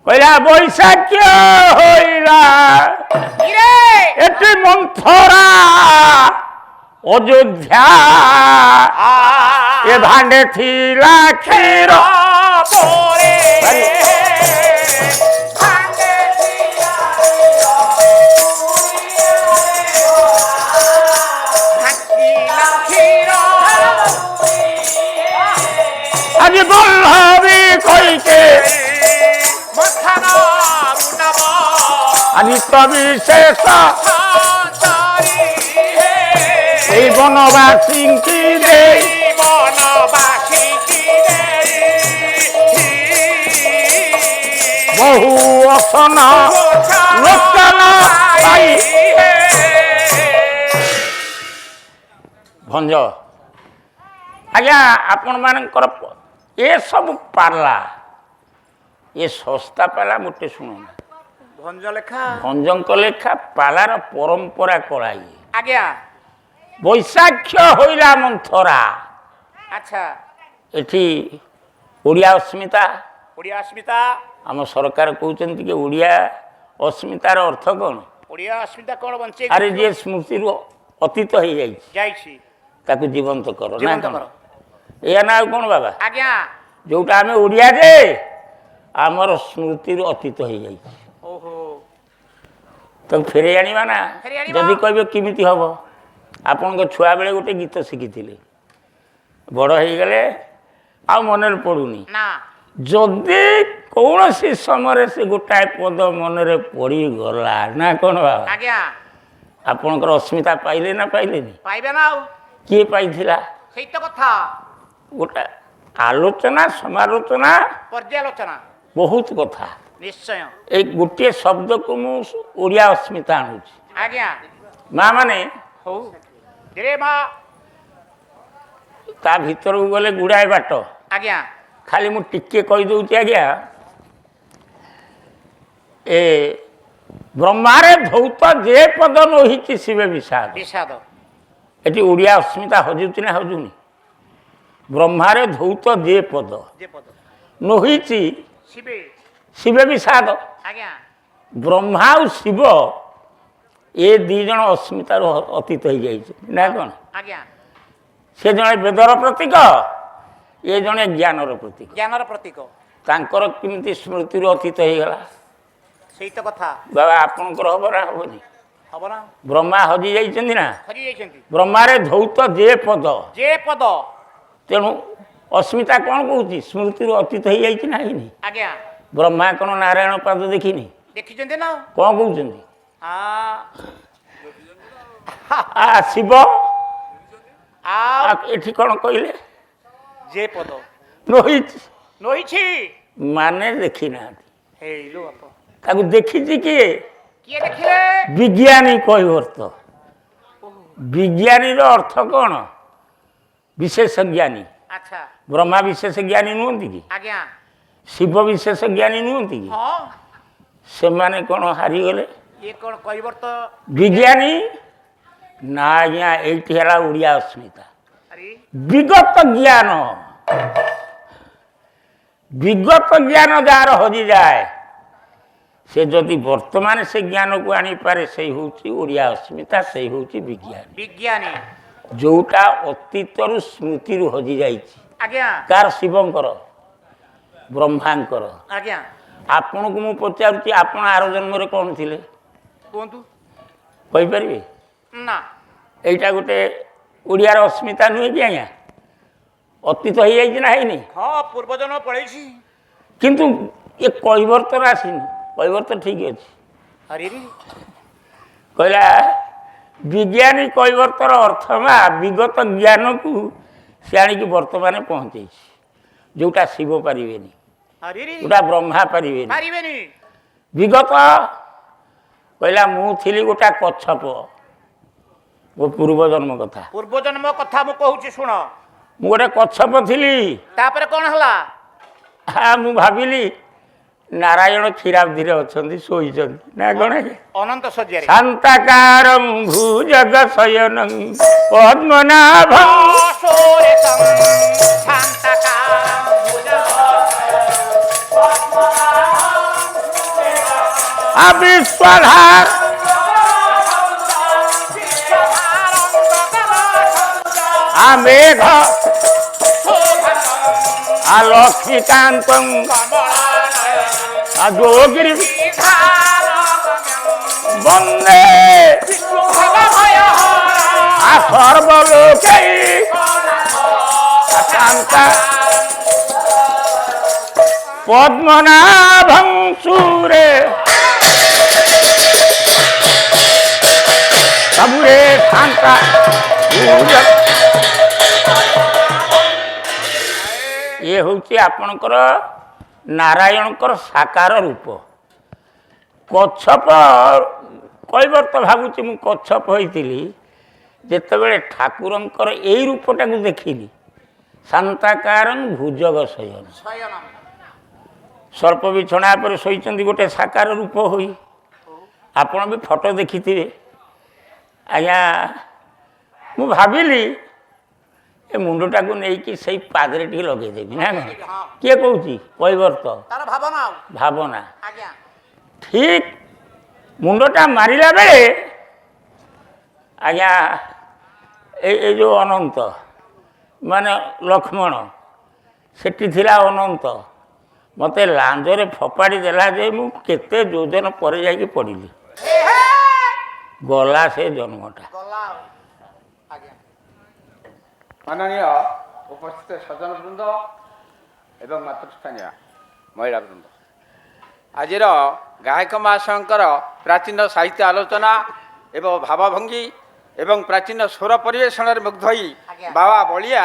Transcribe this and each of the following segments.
কইলা বৈশাখ্য হইলা এটি মন্থরা অযোধ্যা এ ভাণ্ডে থিলা ক্ষীর আজি বল্লভী কইকে আজি তবিশেষ এই বনবাসী কি রে বহু অসন লোচন পাই ভঞ্ଜ ଆଜ୍ଞା ଆପଣମାନଙ୍କର ଏସବୁ ପାଲା ଏ ଶସ୍ତା ପାଲା ମୋଟେ ଶୁଣୁନା ଭଞ୍ଜ ଲେଖା ଭଞ୍ଜଙ୍କ ଲେଖା ପାଲାର ପରମ୍ପରା କଳା ଇଏ ଆଜ୍ଞା ବୈଶାଖ୍ୟ ହଇଲା ମନ୍ଥରା ଆଚ୍ଛା ଏଠି ଓଡ଼ିଆ ଅସ୍ମିତା ଓଡ଼ିଆ ଅସ୍ମିତା ଆମ ସରକାର କହୁଛନ୍ତି କି ଓଡ଼ିଆ ଅସ୍ମିତାର ଅର୍ଥ କ'ଣ ଓଡ଼ିଆ ଅସ୍ମିତା କ'ଣ ବଞ୍ଚେଇ ଆରେ ଯିଏ ସ୍ମୃତିରୁ ଅତୀତ ହେଇଯାଇଛି ଯାଇଛି ତାକୁ ଜୀବନ୍ତ କର ନା ଜୀବନ୍ତ କ'ଣ କର ଏଇଆ ନା ଆଉ କ'ଣ ବାବା ଆଜ୍ଞା ଯୋଉଟା ଆମେ ଓଡ଼ିଆ ଯେ ଆମର ସ୍ମୃତିରୁ ଅତୀତ ହେଇଯାଇଛି ଓହୋ ତାକୁ ଫେରେଇ ଆଣିବା ନା ଫେରେଇ ଆଣିବା। ଯଦି କହିବେ କେମିତି ହେବ ଆପଣଙ୍କ ଛୁଆବେଳେ ଗୋଟେ ଗୀତ ଶିଖିଥିଲେ ବଡ଼ ହେଇଗଲେ ଆଉ ମନରେ ପଡ଼ୁନି ନା ଯଦି କୌଣସି ସମୟରେ ସେ ଗୋଟାଏ ପଦ ମନରେ ପଡ଼ିଗଲା ନା କ'ଣ ବାବା ଆଜ୍ଞା ଆପଣଙ୍କର ଅସ୍ମିତା ପାଇଲେ ନା ପାଇଲେନି ପାଇବେ ନା ଆଉ କିଏ ପାଇଥିଲା ସେଇ ତ କଥା ଗୋଟା ଆଲୋଚନା ସମାଲୋଚନା ପର୍ଯ୍ୟାଲୋଚନା ବହୁତ କଥା ନିଶ୍ଚୟ ଏଇ ଗୋଟିଏ ଶବ୍ଦକୁ ମୁଁ ଓଡ଼ିଆ ଅସ୍ମିତା ଆଣୁଛି ଆଜ୍ଞା ମା ମାନେ ହଉ ରେ ମା ତା ଭିତରକୁ ଗଲେ ଗୁଡ଼ାଏ ବାଟ ଆଜ୍ଞା ଖାଲି ମୁଁ ଟିକେ କହିଦେଉଛି ଆଜ୍ଞା ଏ ବ୍ରହ୍ମାରେ ଧୌତ ଯେ ପଦ ନୋହିଛି ଶିବେ ବିଷାଦ ବିଷାଦ ଏଠି ଓଡ଼ିଆ ଅସ୍ମିତା ହଜୁଛି ନା ହଜୁନି ବ୍ରହ୍ମାରେ ଧୌତ ଯେ ପଦ ଯେ ପଦ ନୋହିଛି ଶିବେ ଶିବେ ବିଷାଦ ଆଜ୍ଞା ବ୍ରହ୍ମା ଆଉ ଶିବ ଏ ଦୁଇ ଜଣ ଅସ୍ମିତାରୁ ଅତୀତ ହେଇଯାଇଛି ନା କ'ଣ ଆଜ୍ଞା ସେ ଜଣେ ବେଦର ପ୍ରତୀକ ଏ ଜଣେ ଜ୍ଞାନର ପ୍ରତୀକ ଜ୍ଞାନର ପ୍ରତୀକ ତାଙ୍କର କେମିତି ସ୍ମୃତିରୁ ଅତୀତ ହେଇଗଲା ସେଇ ତ କଥା ବାବା ଆପଣଙ୍କର ହବ ନା ହବନି ହବ ନା ବ୍ରହ୍ମା ହଜି ଯାଇଛନ୍ତି ନା ହଜି ଯାଇଛନ୍ତି ବ୍ରହ୍ମାରେ ଧୌତ ଯେ ପଦ ଯେ ପଦ ତେଣୁ ଅସ୍ମିତା କ'ଣ କହୁଛି ସ୍ମୃତିରୁ ଅତୀତ ହେଇଯାଇଛି ନା ହେଇନି ଆଜ୍ଞା ବ୍ରହ୍ମା କ'ଣ ନାରାୟଣ ପାଦ ଦେଖିନି ଦେଖିଛନ୍ତି ନା କ'ଣ କହୁଛନ୍ତି ଶିବ ଆଉ ଏଠି କ'ଣ କହିଲେ ଯେ ପଦ ନୋହିଛି ନୋହିଛି ମାନେ ଦେଖିନାହାନ୍ତି ହେଇଲୋ ବାପ ତାକୁ ଦେଖିଛି କିଏ କିଏ ଦେଖିଲେ ବିଜ୍ଞାନୀ କୈବର୍ତ୍ତ ବିଜ୍ଞାନୀର ଅର୍ଥ କ'ଣ ବିଶେଷ ଜ୍ଞାନୀ ଆଚ୍ଛା ବ୍ରହ୍ମା ବିଶେଷ ଜ୍ଞାନୀ ନୁହନ୍ତି କି ଆଜ୍ଞା ଶିବ ବିଶେଷ ଜ୍ଞାନୀ ନୁହନ୍ତି କି ହଁ ସେମାନେ କ'ଣ ହାରିଗଲେ ଇଏ କ'ଣ କୈବର୍ତ୍ତ ବିଜ୍ଞାନୀ ନା ଆଜ୍ଞା ଏଇଠି ହେଲା ଓଡ଼ିଆ ଅସ୍ମିତା ଆରେ ବିଗତ ଜ୍ଞାନ ଯାହାର ହଜିଯାଏ ସେ ଯଦି ବର୍ତ୍ତମାନ ସେ ଜ୍ଞାନକୁ ଆଣିପାରେ ସେଇ ହେଉଛି ଓଡ଼ିଆ ଅସ୍ମିତା ସେଇ ହେଉଛି ବିଜ୍ଞାନୀ ବିଜ୍ଞାନୀ ଯୋଉଟା ଅତୀତରୁ ସ୍ମୃତିରୁ ହଜିଯାଇଛି ଆଜ୍ଞା କାହାର ଶିବଙ୍କର ବ୍ରହ୍ମାଙ୍କର ଆଜ୍ଞା ଆପଣଙ୍କୁ ମୁଁ ପଚାରୁଛି ଆପଣ ଆର ଜନ୍ମରେ କ'ଣ ଥିଲେ କୁହନ୍ତୁ କହିପାରିବେ ନା ଏଇଟା ଗୋଟେ ଓଡ଼ିଆର ଅସ୍ମିତା ନୁହେଁ କି ଆଜ୍ଞା ଅତୀତ ହେଇଯାଇଛି ନା ହେଇନି ହଁ ପୂର୍ବଜନ୍ମ ପଳେଇଛି କିନ୍ତୁ ଏ କୈବର୍ତ୍ତର ଆସିନି କୈବର୍ତ୍ତ ଠିକ୍ ଅଛି ଆରେ କହିଲା ବିଜ୍ଞାନୀ କୈବର୍ତ୍ତର ଅର୍ଥ ମା ବିଗତ ଜ୍ଞାନକୁ ସେ ଆଣିକି ବର୍ତ୍ତମାନ ପହଞ୍ଚେଇଛି ଯୋଉଟା ଶିବ ପାରିବେନି ଆରେ ଯୋଉଟା ବ୍ରହ୍ମା ପାରିବେନି ପାରିବେନି ବିଗତ କହିଲା ମୁଁ ଥିଲି ଗୋଟା କଚ୍ଛପ ମୋ ପୂର୍ବଜନ୍ମ କଥା ପୂର୍ବଜନ୍ମ କଥା ମୁଁ କହୁଛି ଶୁଣ ମୁଁ ଗୋଟେ କଚ୍ଛପ ଥିଲି ତାପରେ କ'ଣ ହେଲା ମୁଁ ଭାବିଲି ନାରାୟଣ କ୍ଷୀରାବ୍ଧିରେ ଅଛନ୍ତି ଶୋଇଛନ୍ତି ନା କ'ଣ ଅନନ୍ତ ଶଯ୍ୟାରେ ଶାନ୍ତାକାରଂ ଭୁଜଗ ଶୟନଂ ପଦ୍ମନାଭ ବିଶ୍ୱଧାର ମେଘ ଲକ୍ଷ୍ମୀକାନ୍ତ ଯୋଗିରି ବନ୍ଦେ ସର୍ବଲୋକେ ଶାନ୍ତା ପଦ୍ମନାଭଂ ସୁରେ ସବୁରେ ଶାନ୍ତା ଇଏ ହେଉଛି ଆପଣଙ୍କର ନାରାୟଣଙ୍କର ସାକାର ରୂପ। କଚ୍ଛପ କହିବାର ତ ଭାବୁଛି ମୁଁ କଚ୍ଛପ ହୋଇଥିଲି ଯେତେବେଳେ ଠାକୁରଙ୍କର ଏଇ ରୂପଟାକୁ ଦେଖିଲି ଶାନ୍ତାକାରଂ ଭୁଜଗ ଶୟନ ସର୍ପ ବିଛଣା ଉପରେ ଶୋଇଛନ୍ତି ଗୋଟେ ସାକାର ରୂପ ହୋଇ। ଆପଣ ବି ଫଟୋ ଦେଖିଥିବେ। ଆଜ୍ଞା ମୁଁ ଭାବିଲି ଏ ମୁଣ୍ଡଟାକୁ ନେଇକି ସେଇ ପାଦରେ ଟିକେ ଲଗେଇଦେବି ନା କଣ? କିଏ କହୁଛି କୈବର୍ତ୍ତ ଭାବନା। ଠିକ୍ ମୁଣ୍ଡଟା ମାରିଲା ବେଳେ ଆଜ୍ଞା ଏ ଯେଉଁ ଅନନ୍ତ ମାନେ ଲକ୍ଷ୍ମଣ ସେଠି ଥିଲା ଅନନ୍ତ ମୋତେ ଲାଞ୍ଜରେ ଫୋପାଡ଼ି ଦେଲା ଯେ ମୁଁ କେତେ ଯୋଜନ ପରେ ଯାଇକି ପଡ଼ିଲି। ଗଲା ସେ ଜନ୍ମଟା। ମାନନୀୟ ଉପସ୍ଥିତ ସଜ୍ଜନ ବୃନ୍ଦ ଏବଂ ମାତୃସ୍ଥାନୀୟ ମହିଳା ବୃନ୍ଦ, ଆଜିର ଗାୟକ ମହାଶୟଙ୍କର ପ୍ରାଚୀନ ସାହିତ୍ୟ ଆଲୋଚନା ଏବଂ ଭାବଭଙ୍ଗୀ ଏବଂ ପ୍ରାଚୀନ ସ୍ୱର ପରିବେଷଣରେ ମୁଗ୍ଧ ହୋଇ ବାବା ବଳିଆ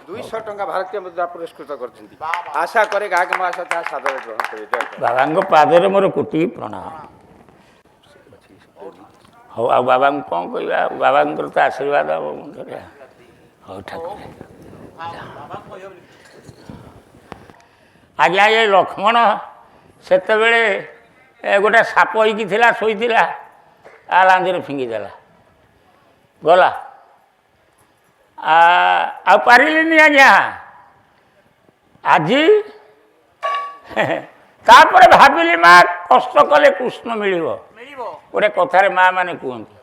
200 ଟଙ୍କା ଭାରତୀୟ ମୁଦ୍ରା ପୁରସ୍କୃତ କରିଛନ୍ତି। ଆଶା କରେ ଗାୟକ ମହାଶୟ ତାହା ସାଦରେ ଗ୍ରହଣ କରିବେ। ବାବାଙ୍କ ପାଦରେ ମୋର କୋଟି ପ୍ରଣାମ। ହଉ ଆଉ ବାବାଙ୍କୁ କ'ଣ କହିବା? ବାବାଙ୍କର ତ ଆଶୀର୍ବାଦ ହେବ ମୁଣ୍ଡରେ। ହଉ ଠାକୁର ଆଜ୍ଞା ଏ ଲକ୍ଷ୍ମଣ ସେତେବେଳେ ଗୋଟେ ସାପ ହେଇକି ଥିଲା ଶୋଇଥିଲା ଲାଞ୍ଜରେ ଫିଙ୍ଗିଦେଲା ଗଲା। ଆଉ ପାରିଲିନି ଆଜ୍ଞା। ଆଜି ତାପରେ ଭାବିଲି ମା କଷ୍ଟ କଲେ କୃଷ୍ଣ ମିଳିବ ଗୋଟେ କଥାରେ ମା ମାନେ କୁହନ୍ତି।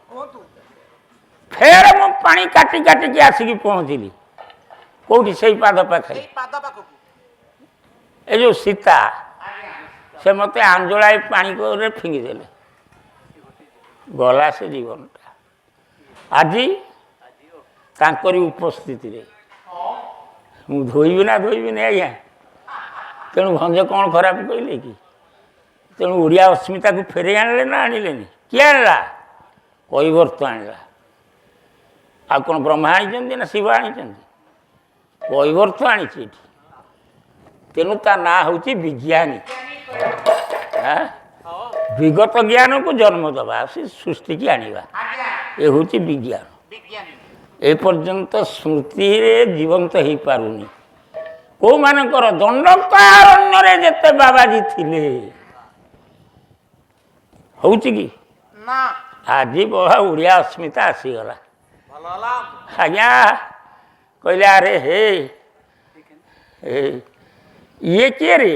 ଫେର ମୁଁ ପାଣି କାଟି କାଟିକି ଆସିକି ପହଞ୍ଚିଲି କୋଉଠି? ସେଇ ପାଦ ପାଖରେ। ଏ ଯେଉଁ ସୀତା ସେ ମୋତେ ଆଞ୍ଜଳାଏ ପାଣିରେ ଫିଙ୍ଗିଦେଲେ ଗଲା ସେ ଜୀବନଟା। ଆଜି ତାଙ୍କରି ଉପସ୍ଥିତିରେ ମୁଁ ଧୋଇବି ନା ଧୋଇବିନି ଆଜ୍ଞା? ତେଣୁ ଭଞ୍ଜ କ'ଣ ଖରାପ କହିଲେ କି? ତେଣୁ ଓଡ଼ିଆ ଅସ୍ମିତାକୁ ଫେରେଇ ଆଣିଲେ ନା ଆଣିଲେନି? କିଏ ଆଣିଲା? କୈବର୍ତ୍ତ ଆଣିଲା। ଆଉ କ'ଣ ବ୍ରହ୍ମା ଆଣିଛନ୍ତି ନା ଶିବ ଆଣିଛନ୍ତି? କୈବର୍ତ୍ତ ଆଣିଛି ଏଠି। ତେଣୁ ତା ନାଁ ହେଉଛି ବିଜ୍ଞାନୀ। ବିଗତ ଜ୍ଞାନକୁ ଜନ୍ମ ଦେବା ସେ ସୃଷ୍ଟିକି ଆଣିବା ଏ ହେଉଛି ବିଜ୍ଞାନ। ଏପର୍ଯ୍ୟନ୍ତ ସ୍ମୃତିରେ ଜୀବନ୍ତ ହେଇପାରୁନି। କେଉଁମାନଙ୍କର? ଦଣ୍ଡକାରଣ୍ୟରେ ଯେତେ ବାବାଜୀ ଥିଲେ ହେଉଛି କି? ଆଜି ବହା ଓଡ଼ିଆ ଅସ୍ମିତା ଆସିଗଲା। ଆଜ୍ଞା କହିଲେ ଆରେ ହେ ଇଏ କିଏ ରେ?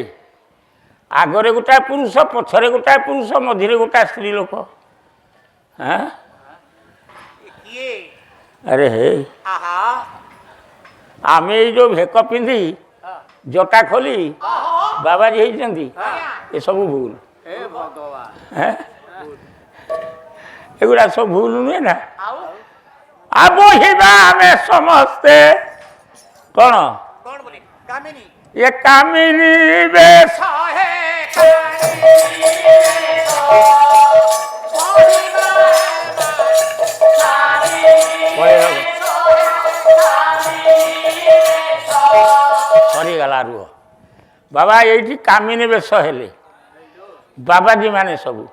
ଆଗରେ ଗୋଟାଏ ପୁରୁଷ, ପଛରେ ଗୋଟାଏ ପୁରୁଷ, ମଝିରେ ଗୋଟାଏ ସ୍ତ୍ରୀ ଲୋକ। ଆରେ ହେ ଆମେ ଏଇ ଯେଉଁ ଭେକ ପିନ୍ଧି ଜଟା ଖୋଲି ବାବାଜୀ ହେଇଛନ୍ତି ଏସବୁ ଭୁଲ। ଏଗୁଡ଼ା ସବୁ ଭୁଲ ନୁହେଁ ନା? ବୋହିବା ଆମେ ସମସ୍ତେ କ'ଣ ଏ କାମିନୀ ବେଶ ସରିଗଲା। ରୁହ ବାବା ଏଇଠି କାମିନୀ ବେଶ ହେଲେ ବାବାଜୀ ମାନେ ସବୁ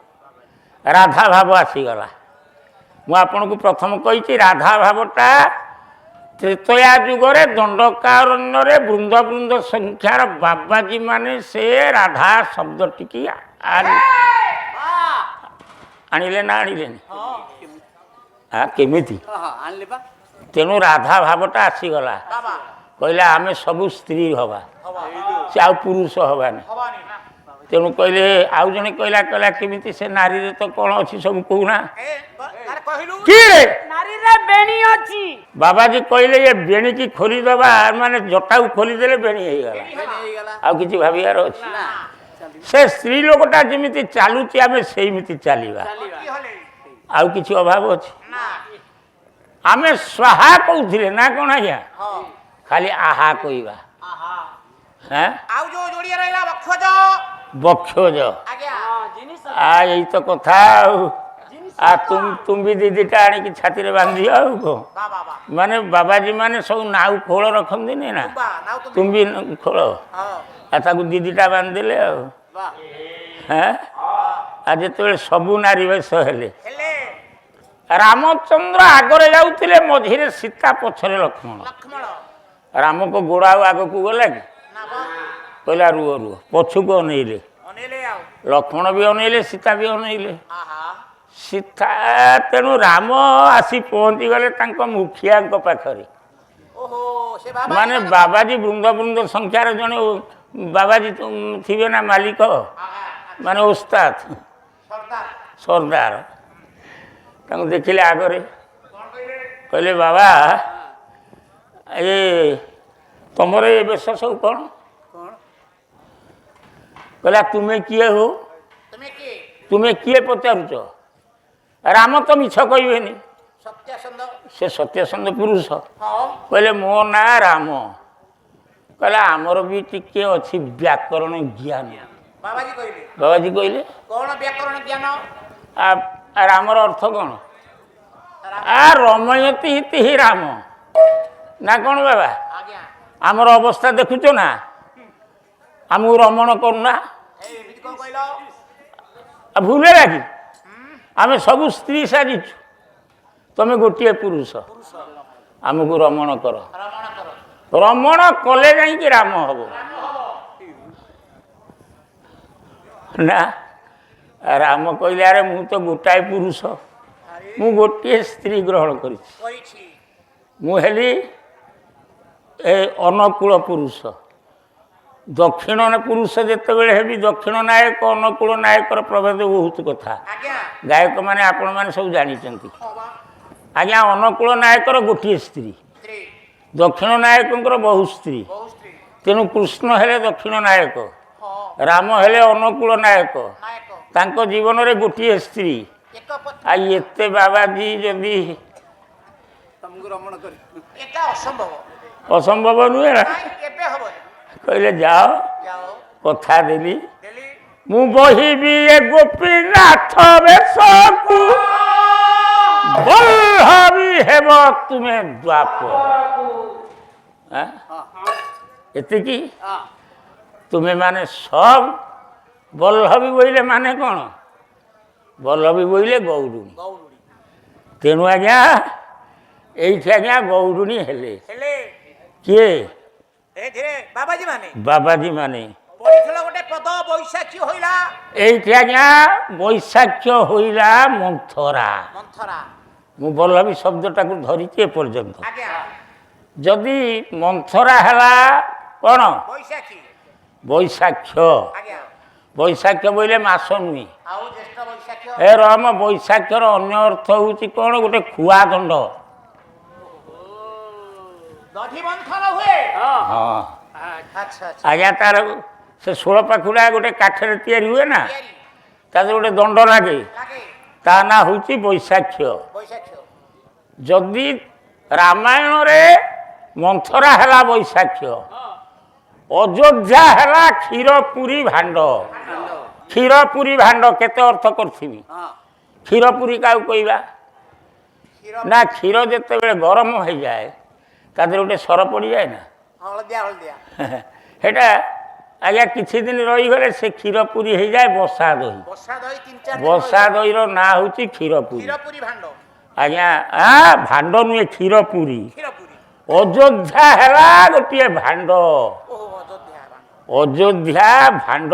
ରାଧା ଭାବ ଆସିଗଲା। ମୁଁ ଆପଣଙ୍କୁ ପ୍ରଥମ କହିଛି ରାଧା ଭାବଟା ତ୍ରେତୟା ଯୁଗରେ ଦଣ୍ଡକାରଣ୍ୟରେ ବୃନ୍ଦ ବୃନ୍ଦ ସଂଖ୍ୟାର ବାବାଜୀ ମାନେ ସେ ରାଧା ଶବ୍ଦଟିକି ଆଣିଲେ ନା ଆଣିଲେନି? କେମିତି? ତେଣୁ ରାଧା ଭାବଟା ଆସିଗଲା। କହିଲା ଆମେ ସବୁ ସ୍ତ୍ରୀ ହବା, ସେ ଆଉ ପୁରୁଷ ହବାନି। ତେଣୁ କହିଲେ ଆଉ ଜଣେ କହିଲା କହିଲା କେମିତି ସେ ନାରୀରେ ତ କ'ଣ ଅଛି ସବୁ କହୁନା କହିଲୁ କି ନାରୀରେ ବେଣୀ ଅଛି। ବାବାଜୀ କହିଲେ ଏ ବେଣୀକି ଖୋଲିଦେବା ମାନେ ଜଟାକୁ ଖୋଲିଦେଲେ ବେଣୀ ହେଇଗଲା ଆଉ କିଛି ଭାବିବାର ଅଛି ସେ ସ୍ତ୍ରୀ ଲୋକଟା ଯେମିତି ଚାଲୁଛି ଆମେ ସେଇମିତି ଚାଲିବା ଆଉ କିଛି ଅଭାବ ଅଛି ଆମେ ସ୍ୱାହା କହୁଥିଲେ ନା କ'ଣ ଆଜ୍ଞା ଖାଲି ଆହା କହିବା হ্যাঁ ଆଉ ଯୋଉ ଯୋଡ଼ିଏ ରହିଲା ବକ୍ଷଜ ବକ୍ଷଜ ଆଜ୍ଞା ଏଇ ତ କଥା ଆଉ ତୁମ୍ବି ଦିଦିଟା ଆଣିକି ଛାତିରେ ବାନ୍ଧି ଆଉ କଣ ବା ବା ବା ମାନେ ବାବାଜୀ ମାନେ ସବୁ ନାଉ ଖୋଳ ରଖନ୍ତିନି ନା ବା ନାଉ ତୁମ୍ବି ଖୋଳ ହଁ ଆଉ ତାକୁ ଦିଦିଟା ବାନ୍ଧିଦେଲେ ଆଉ ବା হ্যাঁ ଆଉ ଯେତେବେଳେ ସବୁ ନାରୀ ବେଶ ହେଲେ ହେଲେ ରାମଚନ୍ଦ୍ର ଆଗରେ ଯାଉଥିଲେ ମଝିରେ ସୀତା ପଛରେ ଲକ୍ଷ୍ମଣ ଲକ୍ଷ୍ମଣ ରାମଙ୍କ ଗୋଡ଼ ଆଉ ଆଗକୁ ଗଲା କି ନା ବା କହିଲା ରୁହ ରୁହ ପଛକୁ ଅନେଇଲେ ଅନେଇଲେ ଆଉ ଲକ୍ଷ୍ମଣ ବି ଅନେଇଲେ ସୀତା ବି ଅନେଇଲେ ଆହା ସୀତା ତେଣୁ ରାମ ଆସି ପହଞ୍ଚିଗଲେ ତାଙ୍କ ମୁଖିଆଙ୍କ ପାଖରେ ଓହୋ ସେ ବାବା ମାନେ ବାବାଜୀ ବୃନ୍ଦ ବୃନ୍ଦ ସଂଖ୍ୟାର ଜଣେ ବାବାଜୀ ଥିବେ ନା ମାଲିକ ମାନେ ଓସ୍ତାଦ ସର୍ଦାର ସର୍ଦାର ତାଙ୍କୁ ଦେଖିଲେ ଆଗରେ କହିଲେ ବାବା ଏ ତମର ଏ ବେଶ ସବୁ କ'ଣ କହିଲା ତୁମେ କିଏ ହୋ ତୁମେ କିଏ ତୁମେ କିଏ ପଚାରୁଛ ରାମ ତ ମିଛ କହିବେନି ସତ୍ୟାସନ୍ଦ ସେ ସତ୍ୟସନ୍ଧ ପୁରୁଷ ହଁ କହିଲେ ମୋ ନାଁ ରାମ କହିଲା ଆମର ବି ଟିକେ ଅଛି ବ୍ୟାକରଣ ଜ୍ଞାନ ବାବାଜୀ କହିଲେ ବାବାଜୀ କହିଲେ କଣ ବ୍ୟାକରଣ ଜ୍ଞାନ ରାମର ଅର୍ଥ କ'ଣ ରମୟତି ହିତି ହି ରାମ ନା କ'ଣ ବାବା ଆଜ୍ଞା ଆମର ଅବସ୍ଥା ଦେଖୁଛ ନା ଆମକୁ ରମଣ କରୁନା ଏମିତି କଣ କହିଲ ଭୁଲ ହେଲା କି ଆମେ ସବୁ ସ୍ତ୍ରୀ ସାଜିଛୁ ତମେ ଗୋଟିଏ ପୁରୁଷ ଆମକୁ ରମଣ କର ରମଣ କର ରମଣ କଲେ ଯାଇକି ରାମ ହବ ନା ରାମ କହିଲେ ଆରେ ମୁଁ ତ ଗୋଟାଏ ପୁରୁଷ ମୁଁ ଗୋଟିଏ ସ୍ତ୍ରୀ ଗ୍ରହଣ କରିଛି କରିଛି ମୁଁ ହେଲି ଏ ଅନୁକୂଳ ପୁରୁଷ ଦକ୍ଷିଣ ପୁରୁଷ ଯେତେବେଳେ ହେବି ଦକ୍ଷିଣ ନାୟକ ଅନୁକୂଳ ନାୟକର ପ୍ରଭେଦ ବହୁତ କଥା ଆଜ୍ଞା ଗାୟକମାନେ ଆପଣମାନେ ସବୁ ଜାଣିଛନ୍ତି ହଁ ବା ଆଜ୍ଞା ଅନୁକୂଳ ନାୟକର ଗୋଟିଏ ସ୍ତ୍ରୀ ସ୍ତ୍ରୀ ଦକ୍ଷିଣ ନାୟକଙ୍କର ବହୁ ସ୍ତ୍ରୀ ବହୁ ସ୍ତ୍ରୀ ତେଣୁ କୃଷ୍ଣ ହେଲେ ଦକ୍ଷିଣ ନାୟକ ହଁ ରାମ ହେଲେ ଅନୁକୂଳ ନାୟକ ନାୟକ ତାଙ୍କ ଜୀବନରେ ଗୋଟିଏ ସ୍ତ୍ରୀ ଏକ ପତ୍ନୀ ଆଉ ଏତେ ବାବାଜୀ ଯଦି ତମକୁ ରମଣ କରି ଏଟା ଅସମ୍ଭବ ଅସମ୍ଭବ ନୁହେଁ ନା ନାଇଁ କେବେ ହବ କହିଲେ ଯାଅ ଯାଅ କଥା ଦେଲି ଡେଲି ମୁଁ ବହିବି ଏ ଗୋପୀନାଥ ବେଶକୁ ବଲ୍ଲଭୀ ହେବ ତୁମେ ଦ୍ୱାପର ଏତିକି ତୁମେ ମାନେ ସବ ବଲ୍ଲଭୀ ବୋଇଲେ ମାନେ କ'ଣ ବଲ୍ଲଭୀ ବୋଇଲେ ଗୌରୁଣୀ ଗୌରୁଣୀ ତେଣୁ ଆଜ୍ଞା ଏଇଠି ଆଜ୍ଞା ଗୌରୁଣୀ ହେଲେ ହେଲେ କିଏ ଏଥିରେ ବାବାଜୀ ମାନେ ବାବାଜୀ ମାନେ ପଡ଼ିଥିଲା ଗୋଟେ ପଦ ବୈଶାଖୀ ହୋଇଲା ଏଇଠି ଆଜ୍ଞା ବୈଶାଖ୍ୟ ହୋଇଲା ମନ୍ଥରା ମନ୍ଥରା ମୁଁ ବଲ୍ଲଭୀ ଶବ୍ଦଟାକୁ ଧରିଛି ଏପର୍ଯ୍ୟନ୍ତ ଆଜ୍ଞା ଯଦି ମନ୍ଥରା ହେଲା କ'ଣ ବୈଶାଖୀ ବୈଶାଖ୍ୟ ଆଜ୍ଞା ବୈଶାଖ୍ୟ ବୋଇଲେ ମାସ ନୁହେଁ ଆଉ ଜ୍ୟେଷ୍ଠ ବୈଶାଖୀ ଏ ରମ ବୈଶାଖ୍ୟର ଅନ୍ୟ ଅର୍ଥ ହେଉଛି କ'ଣ ଗୋଟେ ଖୁଆ ଦଣ୍ଡ ଦଧି ମନ୍ଥନ ହୁଏ ହଁ ଆଚ୍ଛା ଆଚ୍ଛା ଆଜ୍ଞା ତାର ସେ ଷୋଳ ପାଖୁଡ଼ା ଗୋଟେ କାଠରେ ତିଆରି ହୁଏ ନା ତିଆରି ତା ଦେହରେ ଗୋଟେ ଦଣ୍ଡ ଲାଗେ ଲାଗେ ତା ନାଁ ହେଉଛି ବୈଶାଖ୍ୟ ବୈଶାଖୀ ଯଦି ରାମାୟଣରେ ମନ୍ଥରା ହେଲା ବୈଶାଖ୍ୟ ଅଯୋଧ୍ୟା ହେଲା କ୍ଷୀରପୁରୀ ଭାଣ୍ଡ କ୍ଷୀରପୁରୀ ଭାଣ୍ଡ କେତେ ଅର୍ଥ କରିଥିବି କ୍ଷୀରପୁରୀ କାହାକୁ କହିବା କ୍ଷୀର ନା କ୍ଷୀର ଯେତେବେଳେ ଗରମ ହେଇଯାଏ ତା ଦେହରେ ଗୋଟେ ସର ପଡ଼ିଯାଏ ନା ହଳଦିଆ ହଳଦିଆ ସେଇଟା ଆଜ୍ଞା କିଛି ଦିନ ରହିଗଲେ ସେ କ୍ଷୀରପୁରୀ ହେଇଯାଏ ବସା ଦହି ବର୍ଷା ଦହି 3-4 ବସା ଦହିର ନାଁ ହେଉଛି କ୍ଷୀରପୁରୀ କ୍ଷୀରପୁରୀ ଭାଣ୍ଡ ଆଜ୍ଞା ଭାଣ୍ଡ ନୁହେଁ କ୍ଷୀରପୁରୀ କ୍ଷୀରପୁରୀ ଅଯୋଧ୍ୟା ହେଲା ଗୋଟିଏ ଭାଣ୍ଡ ଓହୋ ଅଯୋଧ୍ୟା ଭାଣ୍ଡ ଅଯୋଧ୍ୟା ଭାଣ୍ଡ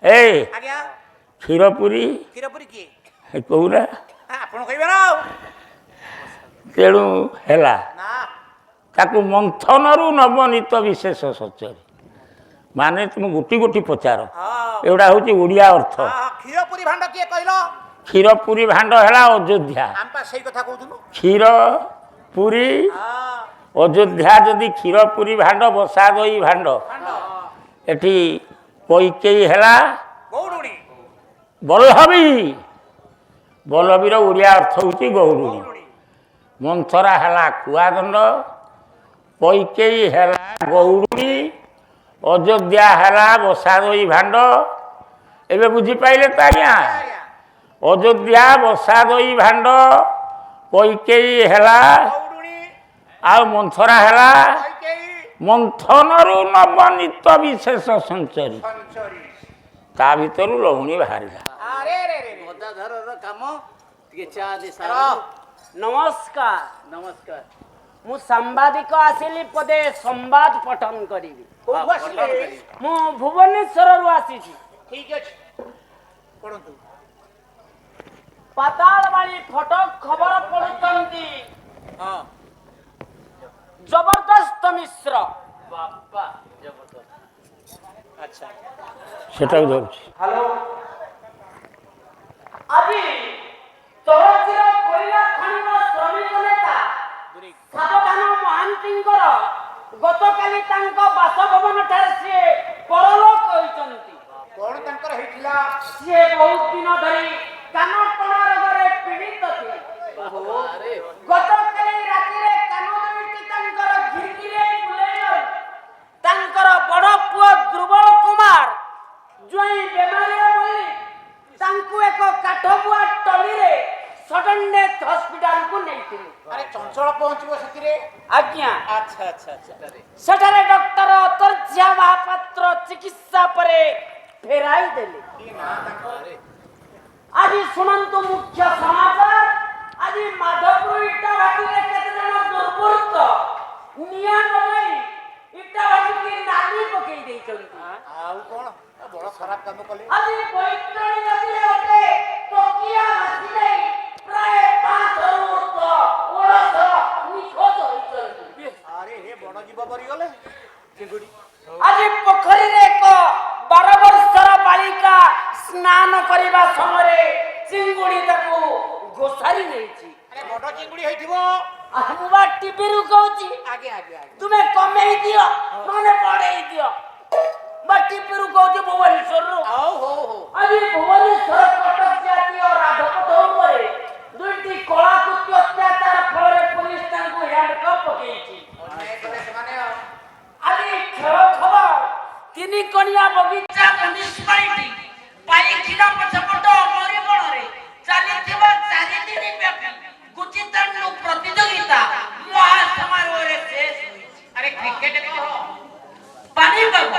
ଏ ଆଜ୍ଞା କ୍ଷୀରପୁରୀ କ୍ଷୀରପୁରୀ କିଏ କହୁନା ଆପଣ କହିବେ ନା ଆଉ ତେଣୁ ହେଲା ନା ତାକୁ ମନ୍ଥନରୁ ନବନୀତ ବିଶେଷ ସଚରେ ମାନେ ତୁମେ ଗୋଟି ଗୋଟି ପଚାର ହଁ ଏଗୁଡ଼ା ହେଉଛି ଓଡ଼ିଆ ଅର୍ଥ। କ୍ଷୀରପୁରୀ ଭାଣ୍ଡ କିଏ କହିଲ? କ୍ଷୀରପୁରୀ ଭାଣ୍ଡ ହେଲା ଅଯୋଧ୍ୟା। ଆମେ ପା ସେଇ କଥା କହୁଥିଲୁ। କ୍ଷୀରପୁରୀ ଅଯୋଧ୍ୟା ଯଦି କ୍ଷୀରପୁରୀ ଭାଣ୍ଡ ବସା ଦଇ ଭାଣ୍ଡ ଏଠି କଇକେଇ ହେଲା ଗୌଡୁଣୀ ବଲ୍ଲଭୀ। ବଲ୍ଲଭୀର ଓଡ଼ିଆ ଅର୍ଥ ହେଉଛି ଗୌରୁଣୀ। ମନ୍ଥରା ହେଲା କୁଆଦଣ୍ଡ, କଇକେଇ ହେଲା ଗୌରୁଣୀ, ଅଯୋଧ୍ୟା ହେଲା ବସା ଦଇ ଭାଣ୍ଡ। ଏବେ ବୁଝିପାଇଲେ ତ ଆଜ୍ଞା? ଅଯୋଧ୍ୟା ବସା ଦଇ ଭାଣ୍ଡ, କଇକେଇ ହେଲା ଗୌଡୁଣୀ ଆଉ ମନ୍ଥରା ହେଲା କଇକେଇ ମନ୍ଥନରୁ ନବନୀତ ବିଶେଷ ସଞ୍ଚରୀ। ସଞ୍ଚରୀ। ତା ଭିତରୁ ଲହୁଣୀ ବାହାରିଲା। ଆରେ ରେ ରେ ଗଦାଧରର କାମ ଟିକେ ଚା ଦେ ର ନମସ୍କାର। ନମସ୍କାର। ମୁଁ ସାମ୍ବାଦିକ ଆସିଲି ପଦେ ସମ୍ବାଦ ପଠନ କରିବି। କୋଉଠୁ ଆସିଲେ? ମୁଁ ଭୁବନେଶ୍ୱରରୁ ଆସିଛି। ଠିକ ଅଛି ପଢନ୍ତୁ। ପାତାଳବାଣୀ ଫଟକ ଖବର ପଢୁଛନ୍ତି ହଁ ଜବରଦସ୍ତ ମିଶ୍ର। ବାପା ଜବରଦସ୍ତ। ଆଚ୍ଛା ସେଟାକୁ ଧରୁଛି। ହ୍ୟାଲୋ। ଆଜି ତଳଚିର କୋଇଲା ଖଣିର ଶ୍ରମିକ ନେତା ସାବଧାନ ମହାନ୍ତିଙ୍କର ଗତକାଲି ତାଙ୍କ ବାସଭବନ ଠାରେ ସିଏ ପରଲୋକ ହୋଇଛନ୍ତି। କଣ ତାଙ୍କର ହେଇଥିଲା? ସିଏ ବହୁତ ଦିନ ଧରି କାନ ଟଣା ରୋଗରେ ପୀଡ଼ିତ ଥିଲେ। ବାବାରେ ଗତକାଲି ରାତିରେ କାନ ଦୁଇଟି ତାଙ୍କର ଘିରିଘିରେଇ ବୁଲେଇବାରୁ ତାଙ୍କର ବଡ଼ ପୁଅ ଦୁର୍ବଳ କୁମାର ଜ୍ୱାଇଁ ବେମାରୀରେ ମଲି ତାଙ୍କୁ ଏକ କାଠବୁଆ ଟଲିରେ ସଡନ୍ ଡେଥ୍ ହସ୍ପିଟାଲକୁ ନେଇଥିଲେ। ଆରେ ଚଞ୍ଚଳ ପହଞ୍ଚିବ ସେଥିରେ। ଆଜ୍ଞା। ଆଚ୍ଛା ଆଚ୍ଛା ଆଚ୍ଛା ସେଠାରେ ଡକ୍ଟର ଅତର୍ଯ୍ୟା ମହାପାତ୍ର ଚିକିତ୍ସା ପରେ ଫେରାଇ ଦେଲେ। କି ନା ତାଙ୍କର? ଆଜି ଶୁଣନ୍ତୁ ମୁଖ୍ୟ ସମାଚାର। ଆଜି ମାଧବପୁର ଇଟା ଭାଟିରେ କେତେ ଜଣ ଦୁର୍ବୃତ୍ତ ନିଆଁ ଲଗାଇ ଇଟା ଭାଟିକି ନାଲି ପକେଇ ଦେଇଛନ୍ତି। ଆଉ କଣ ବଡ ଖରାପ କାମ କଲେ। ଆଜି ବୈତରଣୀ ନଦୀରେ ଗୋଟେ ଟକିଆ ଭାସି ଯାଇ ପ୍ରାୟ 5ରୁ ଓଡଶ ନିଖୋଜ ହୋଇଛନ୍ତି। ଆରେ ହେ ବଡ ଜୀବ ମରିଗଲେ। ଚିଙ୍ଗୁଡି ଆଜି ପୋଖରୀରେ ଏକ 12 ବର୍ଷର ବାଳିକା ସ୍ନାନ କରିବା ସମୟରେ ଚିଙ୍ଗୁଡି ତାକୁ ଘୋଷାରି ନେଇଛି। ଆରେ ବଡ ଚିଙ୍ଗୁଡି ହେଇଥିବ। ମୁଁ ବା ଟିଭିରୁ କହୁଛି। ଆଜ୍ଞା ଆଜ୍ଞା ଆଜ୍ଞା ତୁମେ କମେଇ ଦିଅ ନହେଲେ ବଢେଇ ଦିଅ। ବା ଟିଭିରୁ କହୁଛି ଭୁବନେଶ୍ୱରରୁ। ହଉ ହଉ ହଉ ଆଜି ଭୁବନେଶ୍ୱର କଟକ ଜାତୀୟ ରାଜପଥ ଉପରେ ଦୁଇଟି କଳାକୃତ୍ୟ ଅତ୍ୟାଚାର ଫଳରେ ପୁଲିସ ତାଙ୍କୁ ହ୍ୟାଣ୍ଡକପ୍ ପକେଇଛି। ଅନ୍ୟାୟ କଲେ ସେମାନେ ଆଉ। ଆଜି ଖେଳ ଖବର ତିନି କଣିଆ ବଗିଚା ମ୍ୟୁନିସିପାଲିଟି ପାଇଖିଣା ପଛପଟ ମରିବଣରେ ଚାଲିଥିବା 4 ଦିନ ବ୍ୟାପୀ ଗୁଚିତାଣ୍ଡୁ ପ୍ରତିଯୋଗିତା ମହାସମାରୋହରେ ଶେଷ ହୋଇଛି। ଆରେ କ୍ରିକେଟ କହ। ପାଣିପାଗ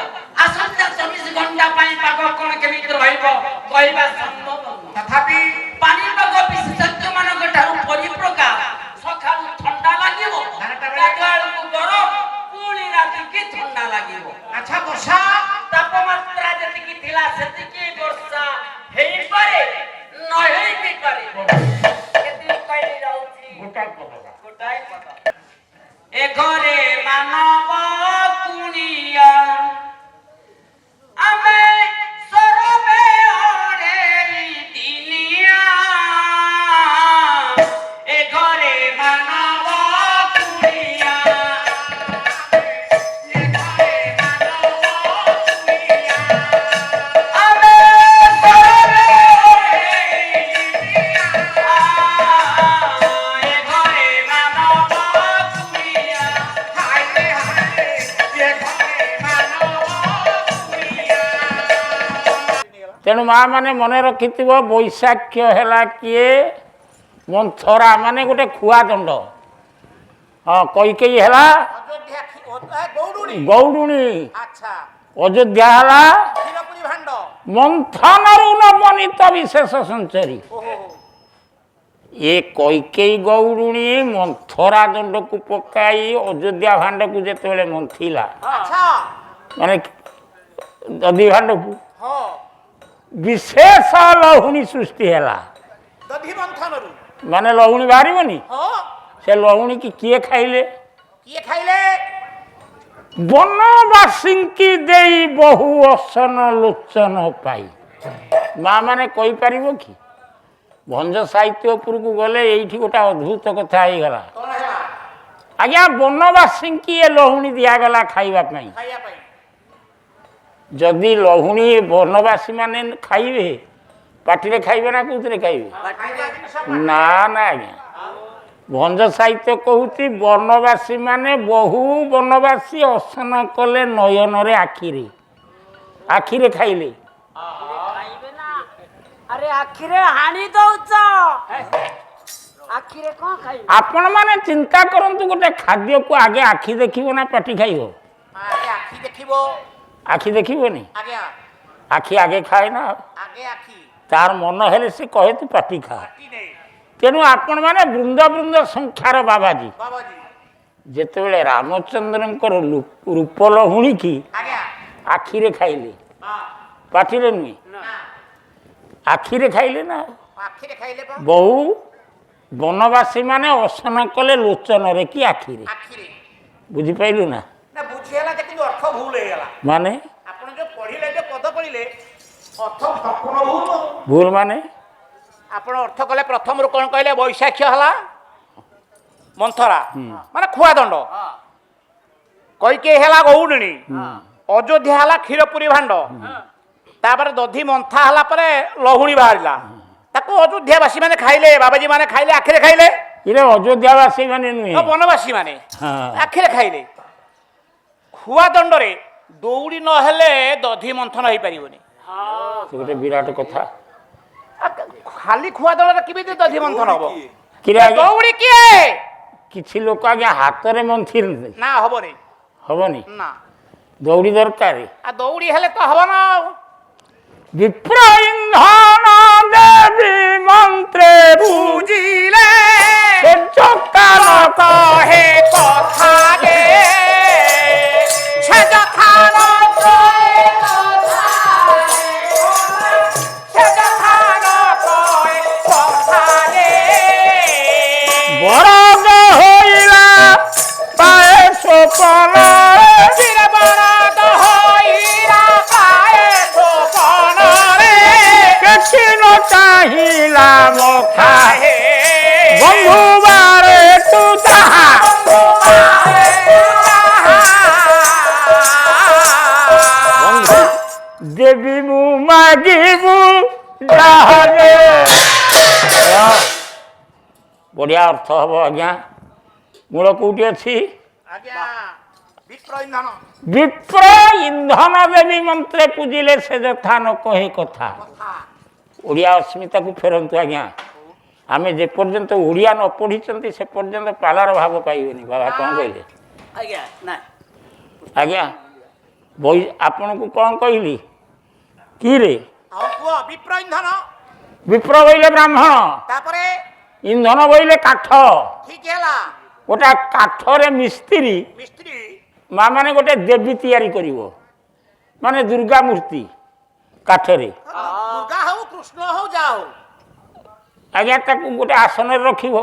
ଆସନ୍ତା 24 ଘଣ୍ଟା ପାଇଁ ପାଗ କଣ କେମିତି ରହିବ କହିବା ସମ୍ଭବ ନୁହେଁ। ତଥାପି ପାଣିପାଗ ବିଶେଷଜ୍ଞମାନଙ୍କ ଠାରୁ ପରିପ୍ରକାଶ ସକାଳୁ ଥଣ୍ଡା ଲାଗିବ, ଗାଧୁଆଳକୁ ଗରମ, ପୁଣି ରାତିକି ଥଣ୍ଡା ଲାଗିବ। ଆଚ୍ଛା ବର୍ଷା ତାପମାତ୍ରା ଯେତିକି ଥିଲା ସେତିକି ବର୍ଷା ହେଇପାରେ ନ ହେଇ ପାରେ। କେତେ କହିଲି ରହୁଛି ଗୋଟାଏ ପଦ। ଏ ଘରେ ମାନବ କୁଣିଆ ଆମେ ସରବେ ଅଢେଇ ଦିନିଆ। ଏ ଘରେ ମାନବ କୁଣିଆ ଏ ଘରେ ମାନବ କୁଣିଆ ଆମେ ସରବେ ଅଢେଇ ଦିନିଆ। ଏ ଘରେ ମାନବ କୁଣିଆ ହାୟ ହାୟ ଏ ଘରେ ମାନବ କୁଣିଆ। ତେଣୁ ମା ମାନେ ମନେ ରଖିଥିବ ବୈଶାଖ୍ୟ ହେଲା କିଏ? ମନ୍ଥରା ମାନେ ଗୋଟେ ଖୁଆଦଣ୍ଡ। ହଁ କଇକେଇ ହେଲା ଅଯୋଧ୍ୟା ଗୌଡୁଣୀ। ଗୌରୁଣୀ, ଆଚ୍ଛା ଅଯୋଧ୍ୟା ହେଲା କ୍ଷୀରପୁରୀ ଭାଣ୍ଡ। ମନ୍ଥନରୁ ନବନୀତ ବିଶେଷ ସଞ୍ଚରୀ। ଓହୋ ଏ କଇକେଇ ଗୌରୁଣୀ ମନ୍ଥରା ଦଣ୍ଡକୁ ପକାଇ ଅଯୋଧ୍ୟା ଭାଣ୍ଡକୁ ଯେତେବେଳେ ମନ୍ଥିଲା ଆଚ୍ଛା ମାନେ ଦଧି ଭାଣ୍ଡକୁ ହଁ ବିଶେଷ ଲହୁଣୀ ସୃଷ୍ଟି ହେଲା। ଦଧି ମନ୍ଥନରୁ ମାନେ ଲହୁଣୀ ବାହାରିବନି। ହଁ ସେ ଲହୁଣୀ କି କିଏ ଖାଇଲେ? କିଏ ଖାଇଲେ? ବନବାସୀଙ୍କି ଦେଇ ବହୁ ଅସନ ଲୋଚନ ପାଇ। ମା ମାନେ କହିପାରିବ କି? ଭଞ୍ଜ ସାହିତ୍ୟ ଉପରକୁ ଗଲେ ଏଇଠି ଗୋଟେ ଅଦ୍ଭୁତ କଥା ହେଇଗଲା। କଣ ହେଲା? ଆଜ୍ଞା ବନବାସୀଙ୍କି ଏ ଲହୁଣୀ ଦିଆଗଲା ଖାଇବା ପାଇଁ। ଖାଇବା ପାଇଁ ଯଦି ଲହୁଣୀ ବନବାସୀ ମାନେ ଖାଇବେ ପାଟିରେ ଖାଇବେ ନା କୋଉଥିରେ ଖାଇବେ? ଖାଇବା ଜିନିଷ ନା ନା ଆଜ୍ଞା ଭଞ୍ଜ ସାହିତ୍ୟ କହୁଛି ବନବାସୀ ମାନେ ବହୁ ବନବାସୀ ଅସନ କଲେ ନୟନରେ ଆଖିରେ ଖାଇଲେ। ଖାଇବେ ନା। ଆରେ ଆଖିରେ ହାଣି ଦଉଛ। ଆଖିରେ କଣ ଖାଇବେ? ଆପଣ ମାନେ ଚିନ୍ତା କରନ୍ତୁ ଗୋଟେ ଖାଦ୍ୟକୁ ଆଗେ ଆଖି ଦେଖିବ ନା ପାଟି ଖାଇବ? ଆଗେ ଆଖି ଦେଖିବ। ଆଖି ଦେଖିବନି? ଆଜ୍ଞା ଆଖି ଆଗେ ଖାଏ ନା। ଆଗେ ଆଖି ତାର ମନ ହେଲେ ସେ କହେ ତୁ ପାଟି ଖା। ପାଟି ନେଇ ତେଣୁ ଆପଣ ମାନେ ବୃନ୍ଦ ବୃନ୍ଦ ସଂଖ୍ୟାର ବାବାଜୀ ବାବାଜୀ ଯେତେବେଳେ ରାମଚନ୍ଦ୍ରଙ୍କର ରୂପ ଲହୁଣୀକି ଆଜ୍ଞା ଆଖିରେ ଖାଇଲେ ହଁ ପାଟିରେ ନୁହେଁ ନା ଆଖିରେ ଖାଇଲେ ନା। ଆଖିରେ ଖାଇଲେ ବା ବହୁ ବନବାସୀ ମାନେ ଅସନ କଲେ ଲୋଚନରେ କି ଆଖିରେ। ଆଖିରେ ବୁଝିପାରିଲୁ ନା? ନା ବୁଝି ହେଲା ଯେ କିନ୍ତୁ ଅର୍ଥ ଭୁଲ ହେଇଗଲା। ମାନେ ଆପଣ ଯୋଉ ପଢିଲେ ଯୋଉ ପଦ ପଢିଲେ ଅର୍ଥ ସମ୍ପୂର୍ଣ୍ଣ ଭୁଲ। ଭୁଲ ମାନେ ଆପଣ ଅର୍ଥ କଲେ ପ୍ରଥମରୁ କଣ କହିଲେ? ବୈଶାଖ୍ୟ ହେଲା ମନ୍ଥରା ମାନେ ଖୁଆଦଣ୍ଡ, କୈକେୟୀ ହେଲା ଗଉଡୁଣୀ, ଅଯୋଧ୍ୟା ହେଲା କ୍ଷୀରପୁରୀ ଭାଣ୍ଡ, ତାପରେ ଦଧି ମନ୍ଥା ହେଲା ପରେ ଲହୁଣୀ ବାହାରିଲା। ତାକୁ ଅଯୋଧ୍ୟାବାସୀ ମାନେ ଖାଇଲେ, ବାବାଜୀ ମାନେ ଖାଇଲେ, ଆଖିରେ ଖାଇଲେ। ଇରେ ଅଯୋଧ୍ୟାବାସୀ ମାନେ ନୁହେଁ ବନବାସୀ ମାନେ ହଁ। ଆଖିରେ ଖାଇଲେ। ଖୁଆଦଣ୍ଡରେ ଦୌଡ଼ି ନହେଲେ ଦଧି ମନ୍ଥନ ହେଇପାରିବନି। ସେ ଗୋଟେ ବିରାଟ କଥା। ଖାଲି ଖୁଆଦଣ୍ଡରେ କେମିତି ଦଧି ମନ୍ଥନ ହବ? କିରେ ଆଜ୍ଞା ଦୌଡ଼ି କିଏ? କିଛି ଲୋକ ଆଜ୍ଞା ହାତରେ ମନ୍ଥିଲେ ନା ହବନି ହବନି ନା। ଦୌଡ଼ି ଦରକାର। ଆଉ ଦୌଡ଼ି ହେଲେ ତ ହବ ନା ଆଉ। ବିପ୍ର ଇନ୍ଧନ ଦେବୀ ମନ୍ତ୍ରେ ବୁଝିଲେ କାନ କହେ କଥା ରେ ସେ ଯଥାର କହେ ସେ ଯଥାର କହେ କଥା ରେ ବରଦ ହୋଇଲା ପାଏ ସୋପନ ଚିର ବରଦ ହୋଇଲା ପାଏ ସୋପନରେ କିଛି ନ ଚାହିଁଲା ମଥା ହେ ବନ୍ଧୁ ବାରେ ତୁ ତାହା ବନ୍ଧୁ ଦେବୀ ମୁଁ ମାଗିବୁ ଯାହାରେ। ବଢିଆ ଅର୍ଥ ହବ ଆଜ୍ଞା। ମୂଳ କୋଉଠି ଅଛି? ଆଜ୍ଞା ବିପ୍ର ଇନ୍ଧନ ବିପ୍ର ଇନ୍ଧନ ଦେବୀ ମନ୍ତ୍ରେ ପୂଜିଲେ ସେ ଯଥା ନ କହେ କଥା। କଥା ଓଡ଼ିଆ ଅସ୍ମିତାକୁ ଫେରନ୍ତୁ ଆଜ୍ଞା। ଆମେ ଯେପର୍ଯ୍ୟନ୍ତ ଓଡ଼ିଆ ନ ପଢ଼ିଛନ୍ତି ସେ ପର୍ଯ୍ୟନ୍ତ ପାଲାର ଭାବ ପାଇବେନି। ବାବା କ'ଣ କହିଲେ? ଆଜ୍ଞା ନା ଆଜ୍ଞା ଆପଣଙ୍କୁ କ'ଣ କହିଲି? କିରେ ଆଉ କୁହ ବିପ୍ର ଇନ୍ଧନ ବିପ୍ର ବୋଇଲେ ବ୍ରାହ୍ମଣ, ତାପରେ ଇନ୍ଧନ ବୋଇଲେ କାଠ। ଠିକ ହେଲା ଗୋଟା କାଠରେ ମିସ୍ତ୍ରୀ ମିସ୍ତ୍ରୀ ମା ମାନେ ଗୋଟେ ଦେବୀ ତିଆରି କରିବ, ମାନେ ଦୁର୍ଗା ମୂର୍ତ୍ତି କାଠରେ। ଦୁର୍ଗା ହଉ କୃଷ୍ଣ ହଉ ଯାହା ହଉ ଆଜ୍ଞା ତାକୁ ଗୋଟେ ଆସନରେ ରଖିବ,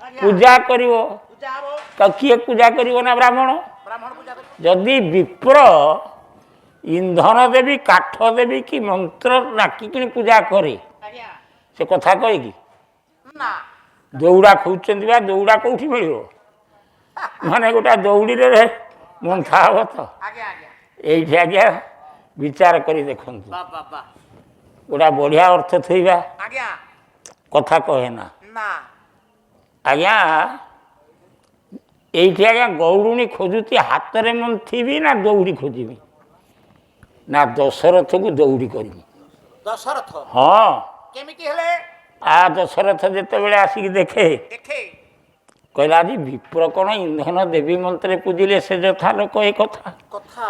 ଆଜ୍ଞା ପୂଜା କରିବ। ପୂଜା ହବ ତାକୁ କିଏ ପୂଜା କରିବ ନା? ବ୍ରାହ୍ମଣ। ବ୍ରାହ୍ମଣ ପୂଜା କରିବ। ଯଦି ବିପ୍ର ଇନ୍ଧନ ଦେବୀ କାଠ ଦେବୀ କି ମନ୍ତ୍ର ଡାକିକିଣି ପୂଜା କରେ, ଆଜ୍ଞା ସେ କଥା କହେ କି? ନା ଦୌଡ଼ା ଖୋଜୁଛନ୍ତି ବା ଦୌଡ଼ା କୋଉଠି ମିଳିବ? ମାନେ ଗୋଟା ଦୌଡ଼ିରେ ମନ୍ଥା ହବ ତ। ଆଜ୍ଞା ଆଜ୍ଞା ଏଇଠି ଆଜ୍ଞା ବିଚାର କରି ଦେଖନ୍ତୁ। ବା ବା ବା ଗୋଟା ବଢ଼ିଆ ଅର୍ଥ ଥୋଇବା ଆଜ୍ଞା କଥା କହେ ନା ନା ଆଜ୍ଞା। ଏଇଠି ଆଜ୍ଞା ଗୌରୁଣୀ ଖୋଜୁଛି ହାତରେ ମନ୍ଥିବି ନା ଦୌଡ଼ି ଖୋଜିବି? ନା ଦଶରଥକୁ ଦୌଡ଼ି କରିବି। ଦଶରଥ ହଁ କେମିତି ହେଲେ? ଦଶରଥ ଯେତେବେଳେ ଆସିକି ଦେଖେ ଦେଖେ କହିଲା ଆଜି ବିପ୍ର କ'ଣ ଇନ୍ଧନ ଦେବୀ ମନ୍ତ୍ରେ ପୂଜିଲେ ସେ ଯଥା ଲୋକ ଏ କଥା। କଥା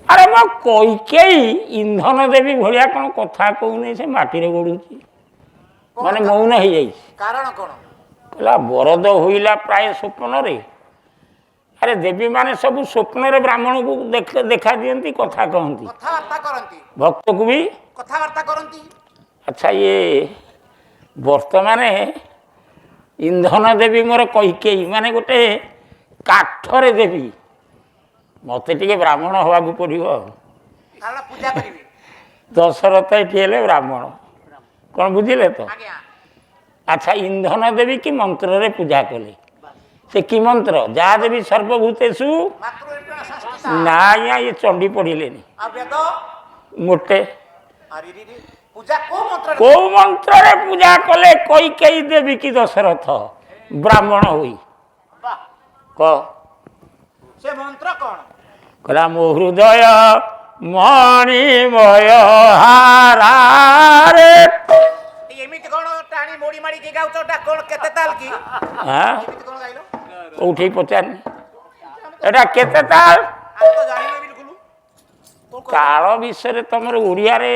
ଆରେ ମୋ କୈକେୟୀ ଇନ୍ଧନ ଦେବୀ ଭଳିଆ କ'ଣ କଥା କହୁନି, ସେ ମାଟିରେ ଗଡ଼ୁଛି, ମାନେ ମୌନ ହେଇଯାଇଛି। କାରଣ କ'ଣ? କହିଲା ବରଦ ହୋଇଲା ପ୍ରାୟ ସ୍ୱପ୍ନରେ। ଆରେ ଦେବୀ ମାନେ ସବୁ ସ୍ୱପ୍ନରେ ବ୍ରାହ୍ମଣକୁ ଦେଖା ଦିଅନ୍ତି, କଥା କହନ୍ତି, କଥାବାର୍ତ୍ତା କରନ୍ତି, ଭକ୍ତକୁ ବି। କଥାବାର୍ତ୍ତା କରନ୍ତି। ଆଚ୍ଛା ଇଏ ବର୍ତ୍ତମାନ ଇନ୍ଧନ ଦେବୀ ମୋର କୈକେୟୀ, ମାନେ ଗୋଟେ କାଠରେ ଦେବୀ, ମୋତେ ଟିକେ ବ୍ରାହ୍ମଣ ହେବାକୁ ପଡ଼ିବ ଆଉ। କାରଣ ପୂଜା କରିବେ। ଦଶରଥ ଏଠି ହେଲେ ବ୍ରାହ୍ମଣ, କ'ଣ ବୁଝିଲେ ତ? ଆଜ୍ଞା ଆଚ୍ଛା, ଇନ୍ଧନ ଦେବି କି ମନ୍ତ୍ରରେ ପୂଜା କଲେ? ସେ କି ମନ୍ତ୍ର? ଯାହା ଦେବି ସର୍ବଭୂତେଷୁ। ମାତୃ ସଂସ୍କୃତ ନା ଆଜ୍ଞା, ଇଏ ଚଣ୍ଡୀ ପଢ଼ିଲେନି ଆଉ ବେଦ ମୋଟେ। ଆରେ ପୂଜା କୋଉ ମନ୍ତ୍ର? କୋଉ ମନ୍ତ୍ରରେ ପୂଜା କଲେ କୈକେୟୀ ଦେବି କି ଦଶରଥ ବ୍ରାହ୍ମଣ ହୋଇ? କହ। ସେ ମନ୍ତ୍ର କଣ? କହିଲା ମୋ ହୃଦୟ ମଣିମୟ ହାରାରେ। ଏମିତି କଣ ଟାଣି ମୋଡ଼ି ମାଡ଼ିକି ଗାଉଛ? କଣ କେତେ ତାଲ କି? ଆଁ? ଏମିତି କଣ ଗାଇଲ? କୋଉଠି ପଚାରନି ଏଟା କେତେ ତାଳ? ଆମେ ତ ଜାଣିନୁ ବିଲକୁଲ। ତାଳ ବିଷୟରେ ତମର ଓଡ଼ିଆରେ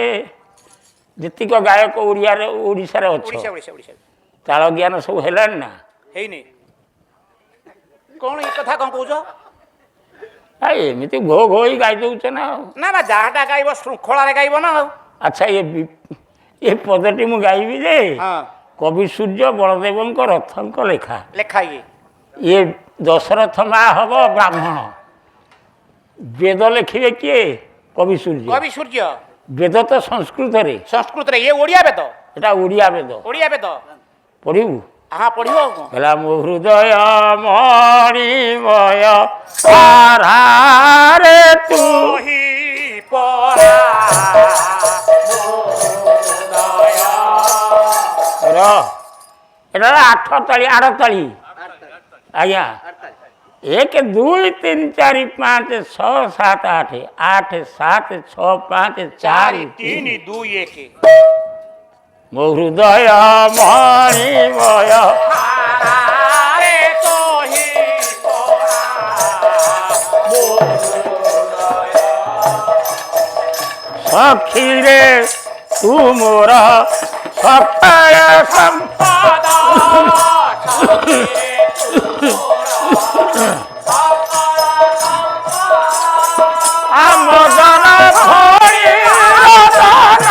ଯେତିକ ଗାୟକ ଓଡ଼ିଆରେ ଓଡ଼ିଶାରେ ଅଛ, ଓଡ଼ିଶା ଓଡ଼ିଶା ଓଡ଼ିଶା ତାଳ ଜ୍ଞାନ ସବୁ ହେଲାଣି ନା? ହେଇନି। କଣ ଏ କଥା କଣ କହୁଛ? ଏମିତି ଘୋ ଘୋ ହେଇ ଗାଇ ଦେଉଛ ନା ଆଉ। ନା ନା ଯାହାଟା ଗାଇବ ଶୃଙ୍ଖଳାରେ ଗାଇବ ନା ଆଉ। ଆଚ୍ଛା, ଏ ପଦଟି ମୁଁ ଗାଇବି ଯେ ହଁ କବି ସୂର୍ଯ୍ୟ ବଳଦେବଙ୍କ ରଥଙ୍କ ଲେଖା। ଲେଖା ଇଏ ଇଏ ଦଶରଥ ମା ହବ ବ୍ରାହ୍ମଣ, ବେଦ ଲେଖିବେ କିଏ? କବି ସୂର୍ଯ୍ୟ। କବି ସୂର୍ଯ୍ୟ। ବେଦ ତ ସଂସ୍କୃତରେ, ସଂସ୍କୃତରେ ଇଏ ଓଡ଼ିଆ ବେଦ। ଏଟା ଓଡ଼ିଆ ବେଦ। ଓଡ଼ିଆ ବେଦ ପଢ଼ିବୁ? ହଁ ପଢ଼ିବ ଆଉ କଣ? ହେଲା ମୋ ହୃଦୟ ମଣିମୟ ହାରାରେ ତୁ ଏଟା 8 ତାଳି 8 ତାଳି ଆଜ୍ଞା। 1 2 3 4 5 6 7 8 8 7 6 5 4 3 2 1 ମୋ ହୃଦୟ ମଣିମୟ ସଖିରେ ତୁ ମୋର ସକାଳ ସମ୍ପଦ। ଆମଦନ ଭଳି ରତନ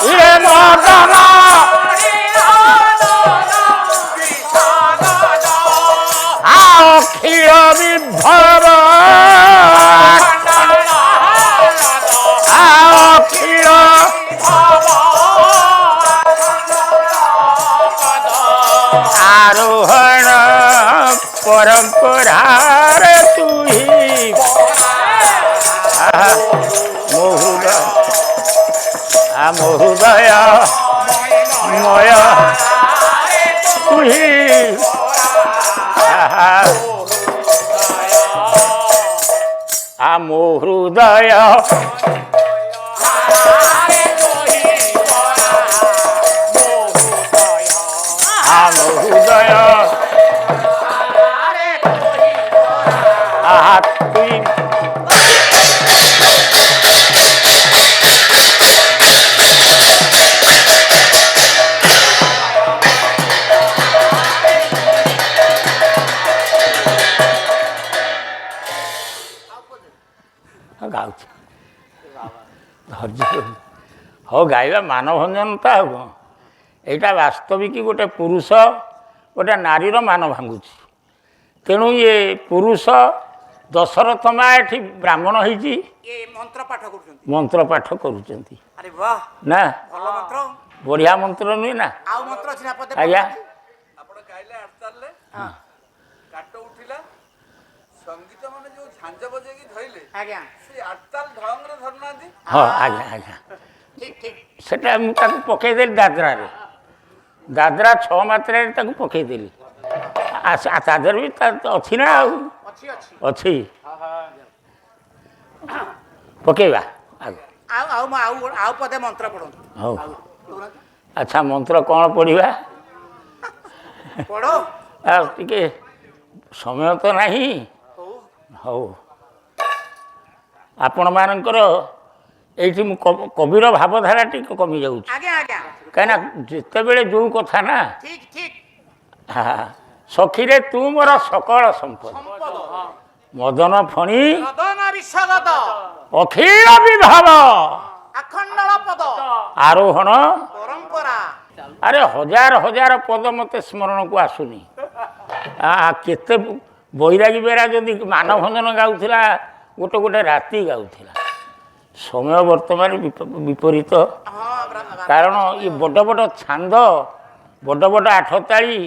ଇଏ ମଦନ ଅଖିଳ ବିଭବ ଅଖିଳ ଆରୋହଣ ପରମ୍ପରାରେ ତୁହି ମୋ ହୃଦୟ ମୟ ତୁହି ମୋ ହୃଦୟ ମୋ ହୃଦୟ ତୁଇ ଗାଉଛି ଧୈର୍ଯ୍ୟ। ହଉ ଗାଇବା ମାନଭଞ୍ଜନ ତ ଆଉ କ'ଣ? ଏଇଟା ବାସ୍ତବିକ ଗୋଟେ ପୁରୁଷ ଗୋଟେ ନାରୀର ମାନ ଭାଙ୍ଗୁଛି। ତେଣୁ ଇଏ ପୁରୁଷ ଦଶରଥ ମା ଏଠି ବ୍ରାହ୍ମଣ ହେଇଛି, ମନ୍ତ୍ର ପାଠ କରୁଛନ୍ତି। ମନ୍ତ୍ର ପାଠ କରୁଛନ୍ତି ଆରେ ବାଃ ନା? ଭଲ ମନ୍ତ୍ର। ବଢ଼ିଆ ମନ୍ତ୍ର ନୁହେଁ ନା? ଆଉ ମନ୍ତ୍ର ଅଛି ନା ପଦେ? ଆଜ୍ଞା ଆପଣ ଗାଇଲେ 8 ତାଲରେ କାଟ ଉଠିଲା, ସଙ୍ଗୀତ ମାନେ ଯୋଉ ଝାଞ୍ଜ ବଜେଇକି ଧଇଲେ ଆଜ୍ଞା ସେ 8 ତାଲ ଢଙ୍ଗରେ ଧରୁନାହାନ୍ତି। ହଁ ଆଜ୍ଞା ଆଜ୍ଞା। ଠିକ ଠିକ ସେଟା ମୁଁ ତାକୁ ପକେଇଦେଲି ଦାଦରାରେ, ଦାଦରା 6 ମାତ୍ରାରେ ତାକୁ ପକେଇଦେଲି। ତା ଦେହରେ ବି ଅଛି ନା ଆଉ ଅଛି ଅଛି ଅଛି ପକେଇବା ଆଗ। ଆଉ ଆଉ ଆଉ ଆଉ ପଦେ ମନ୍ତ୍ର ପଢ଼ନ୍ତୁ। ହଉ ଆଚ୍ଛା, ମନ୍ତ୍ର କ'ଣ ପଢ଼ିବା? ପଢ଼। ଆଉ ଟିକେ ସମୟ ତ ନାହିଁ। ହଉ ଆପଣମାନଙ୍କର ଏଇଠି ମୁଁ କବିର ଭାବଧାରା ଟିକେ କମିଯାଉଛି, ଆଜ୍ଞା ଆଜ୍ଞା କାହିଁକିନା ଯେତେବେଳେ ଯେଉଁ କଥା ନା ଠିକ ଠିକ ସଖିରେ ତୁ ମୋର ସକଳ ସମ୍ପଦ ସମ୍ପଦ ମଦନ ଫଣୀ ରଦନ ବିଶ୍ୱଗତ ଅଖିଳ ବିଭାବ ଆଖଣ୍ଡଳ ପଦ ଆରୋହଣ। ପରମ୍ପରା। ଆରେ ହଜାର ହଜାର ପଦ ମୋତେ ସ୍ମରଣକୁ ଆସୁନି। କେତେ ବୈରାଗୀ ବେରା ଯଦି ମାନଭଞ୍ଜନ ଗାଉଥିଲା ଗୋଟେ ଗୋଟେ ରାତି ଗାଉଥିଲା। ସମୟ ବର୍ତ୍ତମାନ ବିପରୀତ। କାରଣ ଏ ବଡ଼ ବଡ଼ ଛାନ୍ଦ ବଡ଼ ବଡ଼ ଆଠତାଳି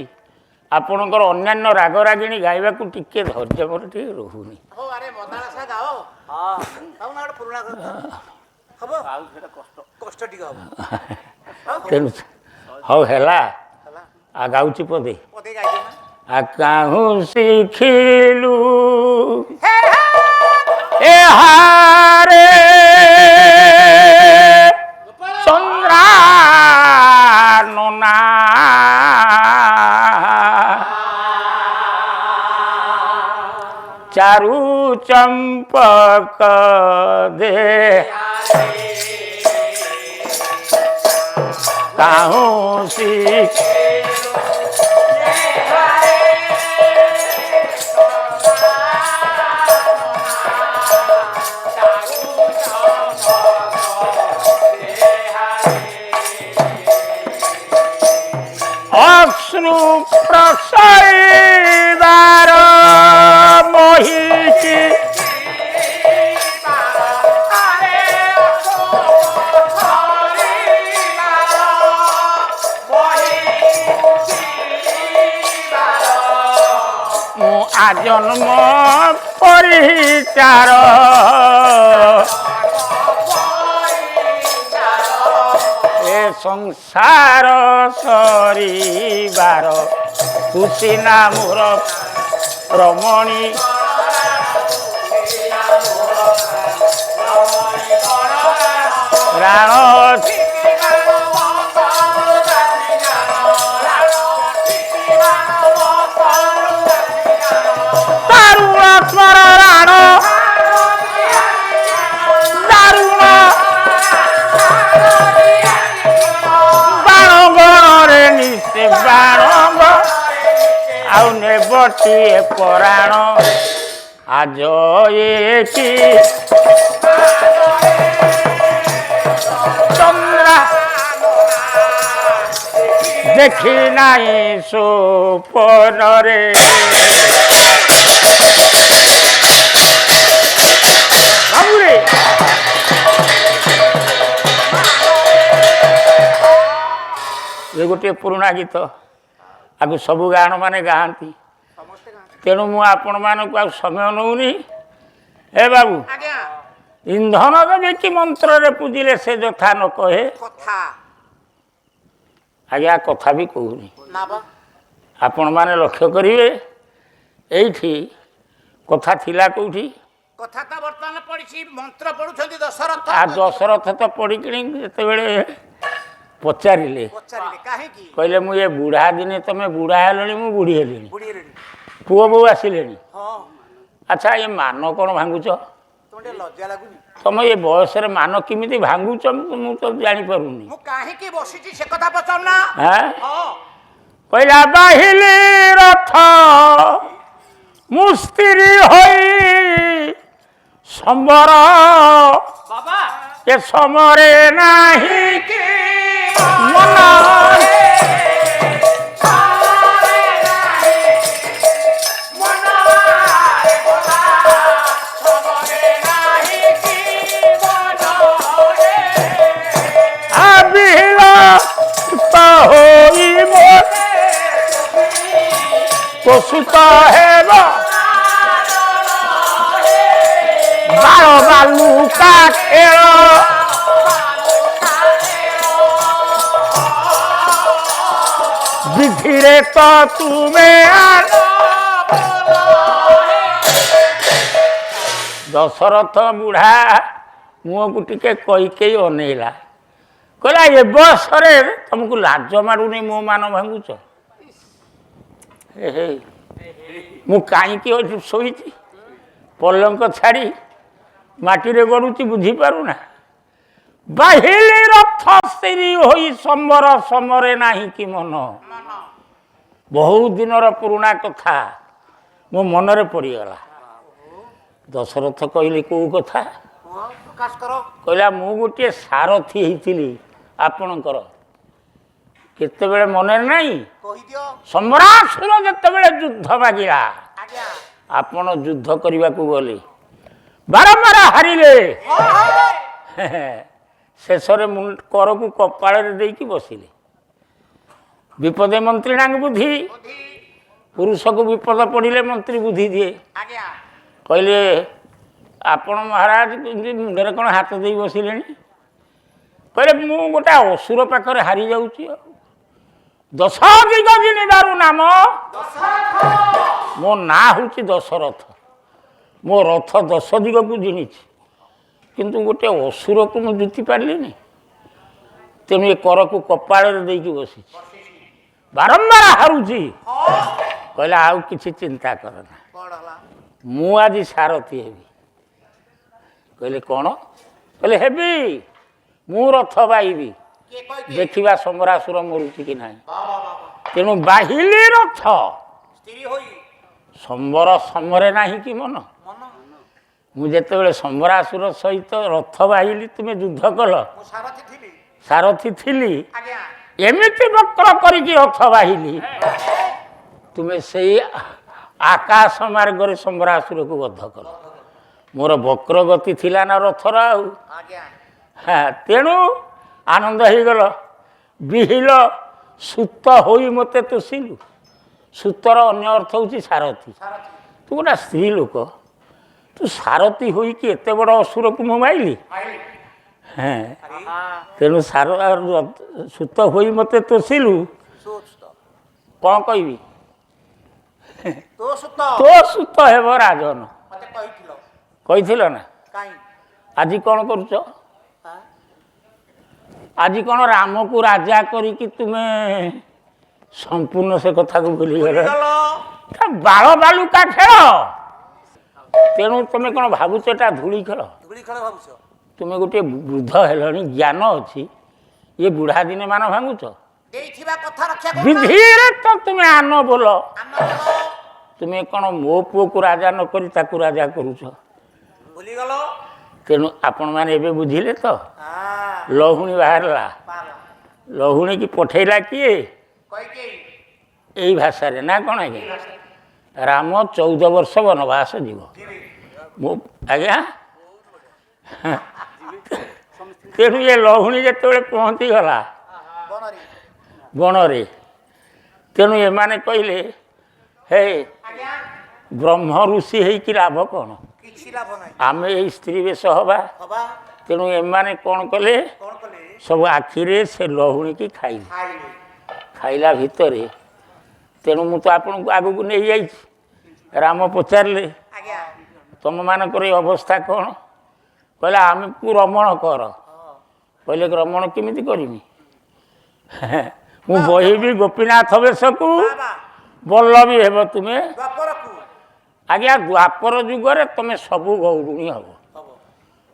ଆପଣଙ୍କର ଅନ୍ୟାନ୍ୟ ରାଗ ରାଗିଣୀ ଗାଇବାକୁ ଟିକେ ଧୈର୍ଯ୍ୟ ମୋର ଟିକେ ରହୁନି। ହଉ ଆରେ ମଦାଳସା ଗାଅ। ହଁ ହଉ ନା ଗୋଟେ ପୁରୁଣା ହବ ଆଉ ସେଟା କଷ୍ଟ ଟିକେ ହବ। ତେଣୁ ହଉ ହେଲା ଆ ଗାଉଛି ପଦେ ପଦେ ଗାଇଦିଅ ନା। ଆ କାହୁଁ ଶିଖିଲୁ ଏହାରେ ଚନ୍ଦ୍ରା ନନା ଚାରୁ ଚମ୍ପକ ଦେ କାହୁଁ ଶିଖ ଅଶ୍ରୁ ପ୍ରସରିବାର ମହିକି ମୁଁ ଆଜନ୍ମ ପରିଚାର ଏ ସଂସାର ସରିବାର ତୁ ସିନା ମୋର ରମଣୀ ରାଣ ଦାରୁଣ ସ୍ମର ରାଣ ଦାରୁଣ ବାଣ ଗଣରେ ନିଶେ ବାଣ ଆଉ ନେବଟିଏ ପରାଣ ଆଜ ଏକି ଚନ୍ଦ୍ରା ଦେଖି ନାହିଁ ସୋପନରେ ବାବୁରେ ଏ ଗୋଟିଏ ପୁରୁଣା ଗୀତ ଆକୁ ସବୁ ଗାୟଣ ମାନେ ଗାଆନ୍ତି। ତେଣୁ ମୁଁ ଆପଣମାନଙ୍କୁ ଆଉ ସମୟ ନେଉନି। ଏ ବାବୁ ଇନ୍ଧନ ଦେବେ କି ମନ୍ତ୍ରରେ ପୂଜିଲେ ସେ ଯଥା ନ କହେ ଆଜ୍ଞା କଥା ବି କହୁନି। ଆପଣମାନେ ଲକ୍ଷ୍ୟ କରିବେ ଏଇଠି କଥା ଥିଲା କେଉଁଠି କଥା ତ ବର୍ତ୍ତମାନ ପଡିଛି ମନ୍ତ୍ର ପଢୁଛନ୍ତି ଦଶରଥ। ଆ ଦଶରଥ ତ ପଡ଼ିକିଣି ଯେତେବେଳେ ପଚାରିଲେ କାହିଁକି କହିଲେ ମୁଁ ଏ ବୁଢ଼ା ଦିନେ ତମେ ବୁଢ଼ା ହେଲଣି ମୁଁ ବୁଢ଼ୀ ହେଲିଣି ପୁଅ ବୋଉ ଆସିଲେଣି ଆଚ୍ଛା ଏ ମାନ କ'ଣ ଭାଙ୍ଗୁଛ ଲଜ୍ଜା ଲାଗୁନି ତମ ଏ ବୟସରେ ମାନ କେମିତି ଭାଙ୍ଗୁଛ ମୁଁ ତ ଜାଣିପାରୁନି। ମୁଁ କାହିଁକି ବସିଛି ସେ କଥା ପଚାରୁନା। କହିଲା ବାହିଲି ରଥ ମୁଁ ସ୍ତ୍ରୀ ହୋଇ ସମ୍ବର ଏ ସମରେ ନାହିଁ ମନ প্রসূত হেব বাল বালুকা খেল বিধিরে তো তুমি ଦଶରଥ ବୁଢ଼ା ମୁହଁକୁ ଟିକେ କହି ଅନେଇଲା କହିଲା ଏ ବୟସରେ ତମକୁ ଲାଜ ମାରୁନି ମୋ ମାନ ଭାଙ୍ଗୁଛ। ମୁଁ କାହିଁକି ଏଠି ଶୋଇଛି ପଲଙ୍କ ଛାଡ଼ି ମାଟିରେ ଗଡ଼ୁଛି ବୁଝିପାରୁନା। ବାହିଲି ରଥ ସ୍ତ୍ରୀ ହୋଇ ସମ୍ବର ସମରେ ନାହିଁ କି ମନ। ବହୁତ ଦିନର ପୁରୁଣା କଥା ମୋ ମନରେ ପଡ଼ିଗଲା। ଦଶରଥ କହିଲେ କୋଉ କଥା କହିଲା ମୁଁ ଗୋଟିଏ ସାରଥି ହେଇଥିଲି ଆପଣଙ୍କର କେତେବେଳେ ମନରେ ନାହିଁ ସମ୍ବରାସୁର ଯେତେବେଳେ ଯୁଦ୍ଧ ମାଗିଲା ଆପଣ ଯୁଦ୍ଧ କରିବାକୁ ଗଲେ ବାରମ୍ବାର ହାରିଲେ ଶେଷରେ କରକୁ କପାଳରେ ଦେଇକି ବସିଲେ। ବିପଦେ ମନ୍ତ୍ରୀ ନାଙ୍ଗ ବୁଦ୍ଧି, ପୁରୁଷକୁ ବିପଦ ପଡ଼ିଲେ ମନ୍ତ୍ରୀ ବୁଦ୍ଧି ଦିଏ। ଆଜ୍ଞା କହିଲେ ଆପଣ ମହାରାଜ ମୁଣ୍ଡରେ କ'ଣ ହାତ ଦେଇ ବସିଲେଣି? କହିଲେ ମୁଁ ଗୋଟେ ଅସୁର ପାଖରେ ହାରି ଯାଉଛି। ଆଉ 10 ଦିଗ ଜିଣିବାରୁ ନାମ, ମୋ ନାଁ ହେଉଛି ଦଶରଥ। ମୋ ରଥ 10 ଦିଗକୁ ଜିଣିଛି, କିନ୍ତୁ ଗୋଟେ ଅସୁରକୁ ମୁଁ ଜିତି ପାରିଲିନି। ତେଣୁ ଏ କରକୁ କପାଳରେ ଦେଇକି ବସିଛି, ବାରମ୍ବାର ହାରୁଛି। କହିଲା ଆଉ କିଛି ଚିନ୍ତା କର ନା, ମୁଁ ଆଜି ସାରଥି ହେବି। କହିଲେ କ'ଣ? କହିଲେ ହେବି, ମୁଁ ରଥ ବାହିବି, ଦେଖିବା ସମ୍ବରାସୁର ମରୁଛି କି ନାହିଁ। ତେଣୁ ବାହିଲି ରଥ, ସମ୍ବର ସମରେ ନାହିଁ କି ମନ। ମୁଁ ଯେତେବେଳେ ସମ୍ବରାସୁର ସହିତ ରଥ ବାହିଲି, ତୁମେ ଯୁଦ୍ଧ କଲ, ସାରଥି ଥିଲି, ଏମିତି ବକ୍ର କରିକି ରଥ ବାହିଲି, ତୁମେ ସେଇ ଆକାଶ ମାର୍ଗରେ ସମ୍ବରାସୁରକୁ ବଦ୍ଧ କଲ। ମୋର ବକ୍ର ଗତି ଥିଲା ନା ରଥର। ଆଉ ତେଣୁ ଆନନ୍ଦ ହେଇଗଲ। ବିହିଲ ସୂତ ହୋଇ ମୋତେ ତୋଷିଲୁ। ସୂତର ଅନ୍ୟ ଅର୍ଥ ହେଉଛି ସାରଥି। ତୁ ଗୋଟେ ସ୍ତ୍ରୀ ଲୋକ, ତୁ ସାରଥି ହୋଇକି ଏତେ ବଡ଼ ଅସୁରକୁ ମୁଁ ମାଇଲି। ତେଣୁ ସୂତ ହୋଇ ମୋତେ ତୋଷିଲୁ। କ'ଣ କହିବି? ତୋ ସୂତ ହେବ ରାଜନ। କହିଥିଲ ନା? ଆଜି କ'ଣ କରୁଛ? ଆଜି କ'ଣ ରାମକୁ ରାଜା କରିକି ତୁମେ ସମ୍ପୂର୍ଣ୍ଣ ସେ କଥାକୁ ଭୁଲିଗଲ? ବାଳ ବାଲୁକା ଖେଳ। ତେଣୁ ତୁମେ କ'ଣ ଭାବୁଛ ଏଟା ଧୂଳି ଖେଳ? ତୁମେ ଗୋଟିଏ ବୃଦ୍ଧ ହେଲଣି, ଜ୍ଞାନ ଅଛି, ଇଏ ବୁଢ଼ା ଦିନେ ମାନ ଭାଙ୍ଗୁଛ। ବିଧିରେ ତ ତୁମେ ଆନ ବୋଲ। ତୁମେ କ'ଣ ମୋ ପୁଅକୁ ରାଜା ନ କରି ତାକୁ ରାଜା କରୁଛ? ତେଣୁ ଆପଣମାନେ ଏବେ ବୁଝିଲେ ତ? ଲହୁଣୀ ବାହାରିଲା। ଲହୁଣୀକି ପଠେଇଲା କିଏ? ଏଇ ଭାଷାରେ ନା କ'ଣ ଆଜ୍ଞା? ରାମ 14 ବର୍ଷ ବନବାସ ଯିବ। ଆଜ୍ଞା ତେଣୁ ଏ ଲହୁଣୀ ଯେତେବେଳେ ପହଞ୍ଚିଗଲା ବଣରେ, ତେଣୁ ଏମାନେ କହିଲେ ହେ ବ୍ରହ୍ମ ଋଷି ହେଇକି ଲାଭ କ'ଣ? ଆମେ ଏଇ ସ୍ତ୍ରୀ ବେଶ ହବା। ତେଣୁ ଏମାନେ କ'ଣ କଲେ? ସବୁ ଆଖିରେ ସେ ଲହୁଣୀକି ଖାଇଲେ। ଖାଇଲା ଭିତରେ, ତେଣୁ ମୁଁ ତ ଆପଣଙ୍କୁ ଆଗକୁ ନେଇଯାଇଛି। ରାମ ପଚାରିଲେ ତମମାନଙ୍କର ଏ ଅବସ୍ଥା କ'ଣ? କହିଲେ ଆମକୁ ରମଣ କର। କହିଲେ ରମଣ କେମିତି କରିମି? ମୁଁ ବହିବି ଗୋପୀନାଥ ବେଶକୁ, ବଲ୍ଲଭୀ ହେବ ତୁମେ। ଆଜ୍ଞା ଦ୍ୱାପର ଯୁଗରେ ତମେ ସବୁ ଗୌରୁଣୀ ହବ।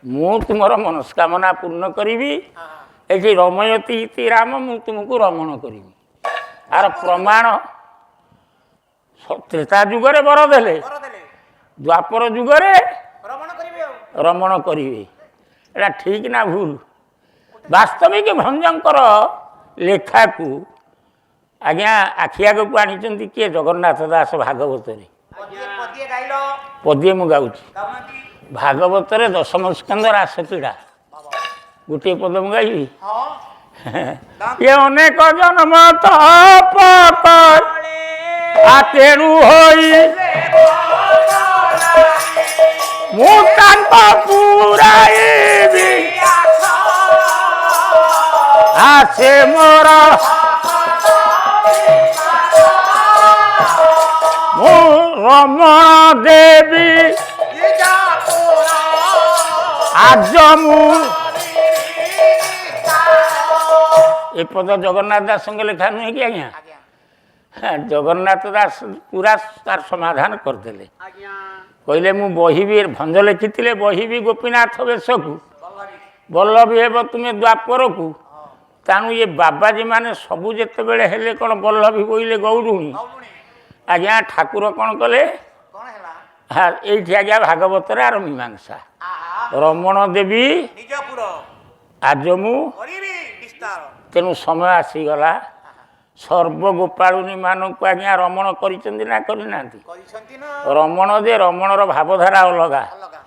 ମୁଁ ତୁମର ମନସ୍କାମନା ପୂର୍ଣ୍ଣ କରିବି। ଏଠି ରମୟତି ଇତି ରାମ, ମୁଁ ତୁମକୁ ରମଣ କରିବି। ଆର ପ୍ରମାଣ ତ୍ରେତା ଯୁଗରେ ବର ଦେଲେ, ଦ୍ୱାପର ଯୁଗରେ ରମଣ କରିବେ। ଏଇଟା ଠିକ୍ ନା ଭୁଲ? ବାସ୍ତବିକ ଭଞ୍ଜଙ୍କର ଲେଖାକୁ ଆଜ୍ଞା ଆଖି ଆଗକୁ ଆଣିଛନ୍ତି କିଏ? ଜଗନ୍ନାଥ ଦାସ ଭାଗବତରେ। ପଦିଏ ମୁଁ ଗାଉଛି। ଭାଗବତରେ 10ମ ସ୍କନ୍ଧ ରାସକ୍ରୀଡ଼ା, ଗୋଟିଏ ପଦ ମୁଁ ଗାଇବି। ଏ ଅନେକ ଜନ୍ମ ତପ ତେଣୁ ହୋଇ ମୁଁ ତାଙ୍କ ପୁରାଇବି, ଆସେ ମୋର ମୁଁ ରମଣ ଦେବି। ଆଜ ମୁଁ ଏ ପଦ ଜଗନ୍ନାଥ ଦାସଙ୍କ ଲେଖା ନୁହେଁ କି ଆଜ୍ଞା? ଜଗନ୍ନାଥ ଦାସ ପୁରା ତାର ସମାଧାନ କରିଦେଲେ। କହିଲେ ମୁଁ ବହିବି, ଭଞ୍ଜ ଲେଖିଥିଲେ ବହିବି ଗୋପୀନାଥ ବେଶକୁ, ବଲ୍ଲଭୀ ହେବ ତୁମେ ଦ୍ୱାପରକୁ। ତେଣୁ ଏ ବାବାଜୀ ମାନେ ସବୁ ଯେତେବେଳେ ହେଲେ କ'ଣ ବଲ୍ଲଭୀ ବୋଇଲେ ଗୌରୁଣୀ। ଆଜ୍ଞା ଠାକୁର କ'ଣ କଲେ? ଏଇଠି ଆଜ୍ଞା ଭାଗବତରେ ଆର ମୀମାଂସା। ରମଣ ଦେବୀ ଆଜ ମୁଁ। ତେଣୁ ସମୟ ଆସିଗଲା, ସର୍ବଗୋପାଳୁନୀ ମାନଙ୍କୁ ଆଜ୍ଞା ରମଣ କରିଛନ୍ତି ନା କରିନାହାନ୍ତି? କରିଛନ୍ତି ନା ରମଣ ଯେ ରମଣର ଭାବଧାରା ଅଲଗା। ଅଲଗା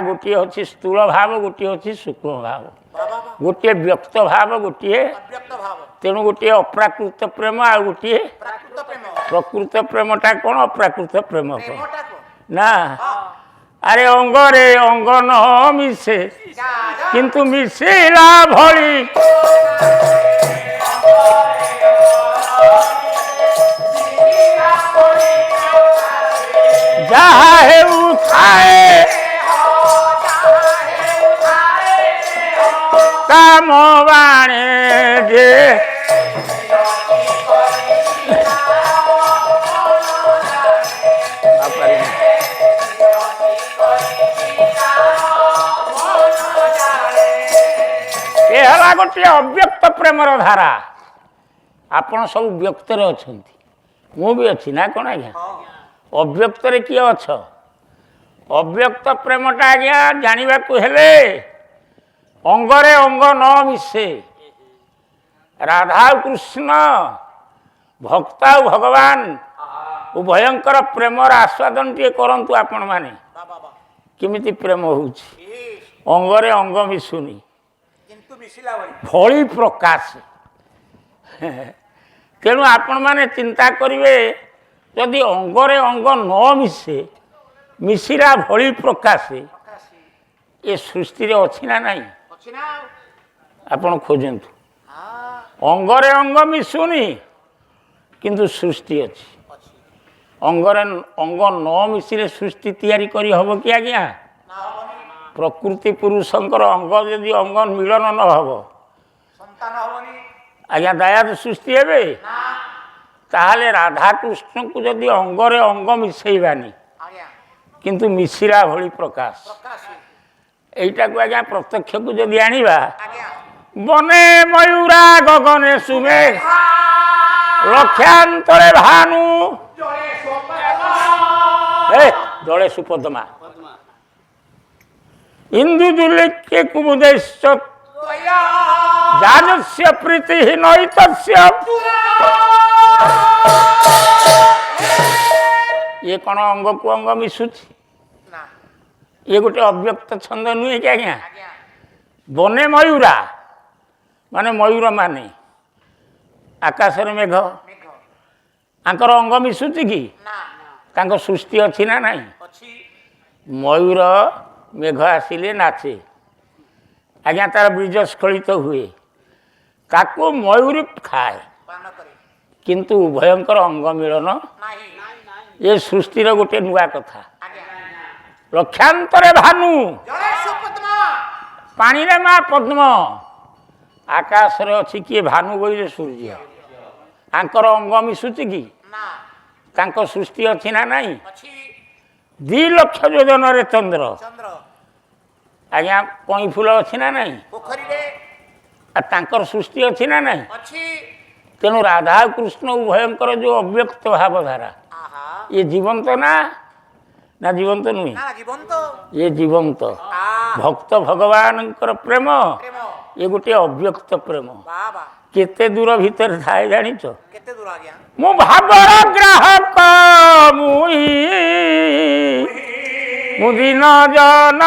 ଗୋଟିଏ ଅଛି ସ୍ଥୂଳ ଭାବ, ଗୋଟିଏ ଅଛି ସୂକ୍ଷ୍ମ ଭାବ, ବାବା ଗୋଟିଏ ବ୍ୟକ୍ତ ଭାବ, ଗୋଟିଏ ଅବ୍ୟକ୍ତ ଭାବ ତେଣୁ ଗୋଟିଏ ଅପ୍ରାକୃତ ପ୍ରେମ, ଆଉ ଗୋଟିଏ ପ୍ରାକୃତ ପ୍ରେମ ପ୍ରକୃତ ପ୍ରେମଟା କ'ଣ? ଅପ୍ରାକୃତ ପ୍ରେମ କ'ଣ? ପ୍ରେମଟା କଣ? ନା ଆରେ ଅଙ୍ଗରେ ଅଙ୍ଗ ନ ମିଶେ କିନ୍ତୁ ମିଶିଲା ଭଳି ଯାହା ହେଉଥାଏ କାମ ବାଣେ ଯେ ଏ ହେଲା ଗୋଟିଏ ଅବ୍ୟକ୍ତ ପ୍ରେମର ଧାରା। ଆପଣ ସବୁ ବ୍ୟକ୍ତରେ ଅଛନ୍ତି, ମୁଁ ବି ଅଛି ନା କ'ଣ ଆଜ୍ଞା? ଅବ୍ୟକ୍ତରେ କିଏ ଅଛ? ଅବ୍ୟକ୍ତ ପ୍ରେମଟା ଆଜ୍ଞା ଜାଣିବାକୁ ହେଲେ ଅଙ୍ଗରେ ଅଙ୍ଗ ନ ମିଶେ। ରାଧା ଆଉ କୃଷ୍ଣ, ଭକ୍ତ ଆଉ ଭଗବାନ ଉଭୟଙ୍କର ପ୍ରେମର ଆସ୍ୱାଦନ ଟିକେ କରନ୍ତୁ ଆପଣମାନେ। କେମିତି ପ୍ରେମ ହେଉଛି? ଅଙ୍ଗରେ ଅଙ୍ଗ ମିଶୁନି କିନ୍ତୁ ମିଶିଲା ଭଳି ଭଳି ପ୍ରକାଶ। ତେଣୁ ଆପଣମାନେ ଚିନ୍ତା କରିବେ, ଯଦି ଅଙ୍ଗରେ ଅଙ୍ଗ ନ ମିଶେ, ମିଶିଲା ଭଳି ପ୍ରକାଶ, ଏ ସୃଷ୍ଟିରେ ଅଛି ନା ନାହିଁ? ଅଛି ନା ଆପଣ ଖୋଜନ୍ତୁ। ଅଙ୍ଗରେ ଅଙ୍ଗ ମିଶୁନି କିନ୍ତୁ ସୃଷ୍ଟି ଅଛି। ଅଙ୍ଗରେ ଅଙ୍ଗ ନ ମିଶିଲେ ସୃଷ୍ଟି ତିଆରି କରି ହେବ କି ଆଜ୍ଞା? ପ୍ରକୃତି ପୁରୁଷଙ୍କର ଅଙ୍ଗ ଯଦି ଅଙ୍ଗ ମିଳନ ନ ହେବ, ସନ୍ତାନ ହବନି ଆଜ୍ଞା ଦାୟାଦ ସୃଷ୍ଟି ହେବେ? ତାହେଲେ ରାଧାକୃଷ୍ଣଙ୍କୁ ଯଦି ଅଙ୍ଗରେ ଅଙ୍ଗ ମିଶେଇବାନି ଆଜ୍ଞା କିନ୍ତୁ ମିଶିଲା ଭଳି ପ୍ରକାଶ, ପ୍ରକାଶ এইটাକୁ ଆଜ୍ଞା ପ୍ରତ୍ୟକ୍ଷକୁ ଯଦି ଆଣିବା, ଆଜ୍ଞା ବନେ ମୟୂରା ଗଗନେ ସୁମେ ଲକ୍ଷାନ୍ତରେ ଭାନୁ ଜଳେ ସୁପଦମା ଇନ୍ଦୁ ଦୁଲିକେ କୁମୁଦେଶ ଯାଜସ୍ୟ ପ୍ରୀତି ନୈତସ୍ୟ। ଇଏ କ'ଣ ଅଙ୍ଗକୁ ଅଙ୍ଗ ମିଶୁଛି? ନା ଇଏ ଗୋଟେ ଅବ୍ୟକ୍ତ ଛନ୍ଦ ନୁହେଁ କି ଆଜ୍ଞା? ଆଜ୍ଞା ବନେ ମୟୂରା ମାନେ ମୟୂର ମାନେ ଆକାଶରେ ମେଘ, ମେଘ ତାଙ୍କର ଅଙ୍ଗ ମିଶୁଛି କି? ନା ତାଙ୍କ ସୃଷ୍ଟି ଅଛି ନା ନାହିଁ? ଅଛି ମୟୂର ମେଘ ଆସିଲେ ନାଚେ, ଆଜ୍ଞା ତାର ବୀଜ ସ୍ଖଳିତ ହୁଏ, ତାକୁ ମୟୂରୀ ଖାଏ, ପାନ କରେ କିନ୍ତୁ ଉଭୟଙ୍କର ଅଙ୍ଗ ମିଳନ ନାହିଁ ଏ ସୃଷ୍ଟିର ଗୋଟେ ନୂଆ କଥା। ଆଜ୍ଞା ଲକ୍ଷାନ୍ତରେ ଭାନୁ, ଜଳେ ସୁପଦ୍ମା ପାଣିରେ ମା ପଦ୍ମ, ଆକାଶରେ ଅଛି କିଏ? ଭାନୁ ବୋଇଲେ ସୂର୍ଯ୍ୟ। ତାଙ୍କର ଅଙ୍ଗ ମିଶୁଛି କି? ନା ତାଙ୍କ ସୃଷ୍ଟି ଅଛି ନା ନାହିଁ? ଅଛି 2,00,000 ଯୋଜନରେ ଚନ୍ଦ୍ର, ଚନ୍ଦ୍ର ଆଜ୍ଞା କଇଁ ଫୁଲ ଅଛି ନା ନାହିଁ? ପୋଖରୀରେ ଆଉ ତାଙ୍କର ସୃଷ୍ଟି ଅଛି ନା ନାହିଁ? ଅଛି ତେଣୁ ରାଧା କୃଷ୍ଣ ଉଭୟଙ୍କର ଯେଉଁ ଅବ୍ୟକ୍ତ ଭାବଧାରା, ଆହା ଇଏ ଜୀବନ୍ତ ନା ଜୀବନ୍ତ ନୁହେଁ? ନା ଜୀବନ୍ତ ଇଏ ଜୀବନ୍ତ। ଭକ୍ତ ଭଗବାନଙ୍କର ପ୍ରେମ ପ୍ରେମ ଏ ଗୋଟିଏ ଅବ୍ୟକ୍ତ ପ୍ରେମ। ବାବା କେତେ ଦୂର ଭିତରେ ଥାଏ ଜାଣିଛ? କେତେ ଦୂର ଆଜ୍ଞା ମୁଁ ଭାବର ଗ୍ରାହକ ମୁଇଁ ମୁଁ ଦିନ ଜନ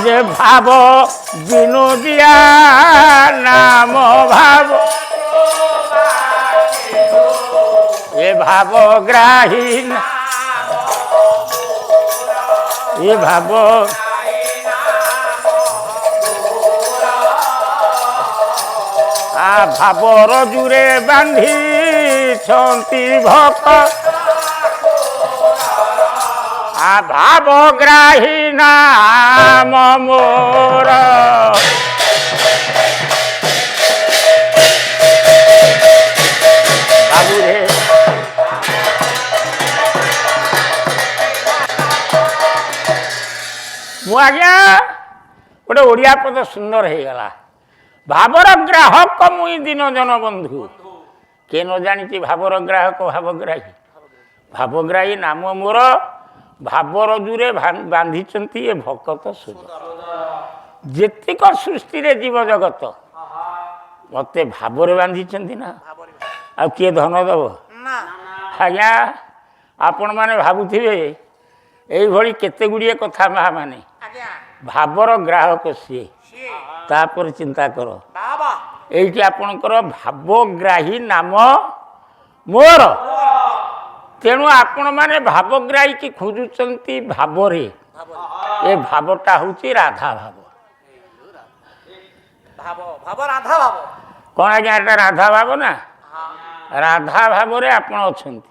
যে ভাব বিনোদিয়া নাম ভাব এ ভাব গ্রাহী এ ভাব ভাবর জুরে বাঁধিছন্তি ভক্ত ভাবগ্রাহী নাম মোর বাবুরে ମୁଁ ଆଜ୍ଞା ଗୋଟେ ଓଡ଼ିଆ ପଦ ସୁନ୍ଦର ହେଇଗଲା। ଭାବର ଗ୍ରାହକ ମୁଇଁ ଦିନ ଜନ ବନ୍ଧୁ। କିଏ ନ ଜାଣିଛି ଭାବର ଗ୍ରାହକ ଭାବଗ୍ରାହୀ? ଭାବଗ୍ରାହୀ ନାମ ମୋର ଭାବରଜୁରେ ବାନ୍ଧିଛନ୍ତି ଏ ଭକତ ସୁର। ଯେତିକ ସୃଷ୍ଟିରେ ଜୀବ ଜଗତ ମୋତେ ଭାବରେ ବାନ୍ଧିଛନ୍ତି ନା, ଆଉ କିଏ ଧନ ଦେବ? ଆଜ୍ଞା ଆପଣମାନେ ଭାବୁଥିବେ ଏଇଭଳି କେତେ ଗୁଡ଼ିଏ କଥା ମାଆମାନେ, ଭାବର ଗ୍ରାହକ ସିଏ। ତାପରେ ଚିନ୍ତା କର, ଏଇଠି ଆପଣଙ୍କର ଭାବଗ୍ରାହୀ ନାମ ମୋର। ତେଣୁ ଆପଣମାନେ ଭାବଗ୍ରାହୀ କି ଖୋଜୁଛନ୍ତି ଭାବରେ, ଏ ଭାବଟା ହେଉଛି ରାଧା ଭାବ। କ'ଣ ଆଜ୍ଞା ଏଟା ରାଧା ଭାବ ନା? ରାଧା ଭାବରେ ଆପଣ ଅଛନ୍ତି।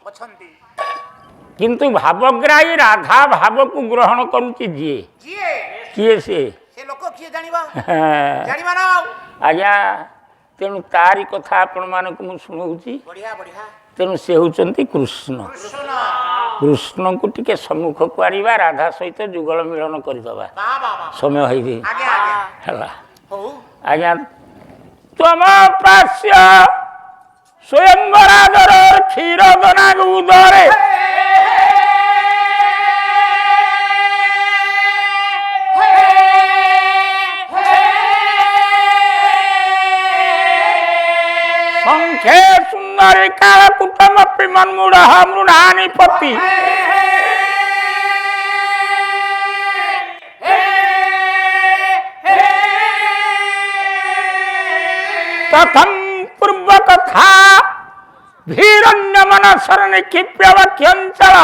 କିନ୍ତୁ ଭାବଗ୍ରାହୀ ରାଧା ଭାବକୁ ଗ୍ରହଣ କରୁଛି ଯିଏ, କିଏ ସିଏ? ଆଜ୍ଞା ତେଣୁ ତାରି କଥା ଆପଣମାନଙ୍କୁ ମୁଁ ଶୁଣଉଛି। ତେଣୁ ସେ ହେଉଛନ୍ତି କୃଷ୍ଣ। କୃଷ୍ଣଙ୍କୁ ଟିକେ ସମ୍ମୁଖକୁ ଆଣିବା, ରାଧା ସହିତ ଯୁଗଳ ମିଳନ କରିଦେବା। ସମୟ ହେଇଛି ହେଲା। ଆଜ୍ଞା ତମ ପାଶ୍ୟ ସ୍ୱୟଂବରାଦର କ୍ଷୀର ଦନା ଉଦରେ ସଂଖ୍যে ସୁନ୍ଦରୀ କାଳ କୁଟମପି ମନ୍ମୁଢ଼ ମୃଢ଼ାନି ପତି ତଥଂ ପୂର୍ବ କଥା ଭୀରଣ୍ୟ ମନସର ନିକ୍ଷିପ୍ୟ ବାକ୍ୟଞ୍ଚଳ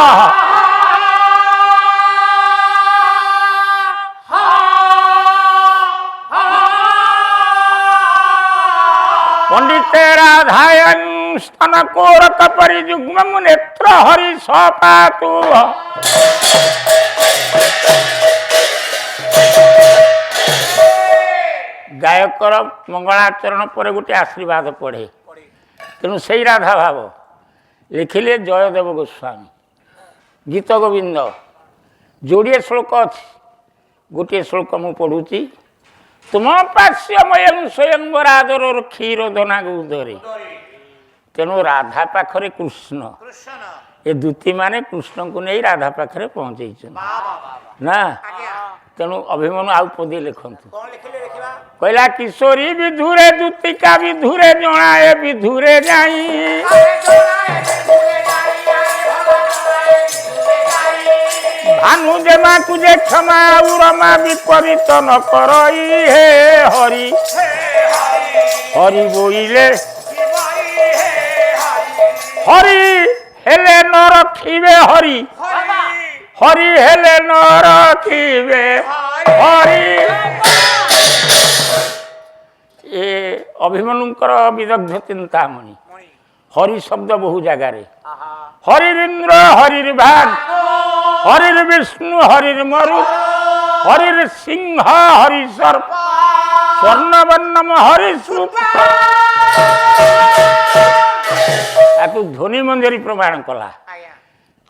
পণ্ডিতে রাধায়ং স্তন কোরক পরিযুগ্ম নেত্র হরি সপাতু। গায়কর মঙ্গলাচরণ পরে গোটে আশীর্বাদ পড়ে, তেমন সেই রাধা ভাব লিখিলে জয়দেব গোস্বামী। গীত গোবিন্দ যোড়িয়ে শ্লোক ଅଛି, ଗୋଟିଏ ଶ୍ଳୋକ ମୁଁ ପଢ଼ୁଛି। ତୁମ ପାଶ୍ୟମୟଂ ସ୍ୱୟଂବରାଦର କ୍ଷୀର ଦନା ଉଦରେ। ତେଣୁ ରାଧା ପାଖରେ କୃଷ୍ଣ, ଏ ଦୂତୀମାନେ କୃଷ୍ଣଙ୍କୁ ନେଇ ରାଧା ପାଖରେ ପହଞ୍ଚେଇଛନ୍ତି ନା। ତେଣୁ ଅଭିମନ୍ୟୁ ଆଉ ପଦେ ଲେଖନ୍ତୁ। କହିଲା କିଶୋରୀ ବିଧୁରେ ଦୂତିକା ବିଧୁରେ ଜଣାଏ ବିଧୁରେ ଯାଇ ଭାନୁ ଜେମାକୁ ଯେ କ୍ଷମା ଆଉ ରମା ବିପରୀତ ନ କରଇ ହେ ହରି। ହରି ବୋଇଲେ ହରି ହେଲେ ନ ରଖିବେ ହରି, ହରି ହେଲେ ନ ରଖିବେ ହରି। ଏ ଅଭିମନ୍ୟୁଙ୍କର ବିଦଗ୍ଧ ଚିନ୍ତାମଣି। ହରି ଶବ୍ଦ ବହୁ ଜାଗାରେ, ହରିରିନ୍ଦ୍ର ହରିର ଭାଗ, হরির বিষ্ণু হরির মরু, হরির সিংহ হরি সর্প, স্বর্ণবর্ণম হরিশ্রুত। ତାକୁ ଧ୍ୱନି ମଞ୍ଜରୀ ପ୍ରମାଣ କଲା।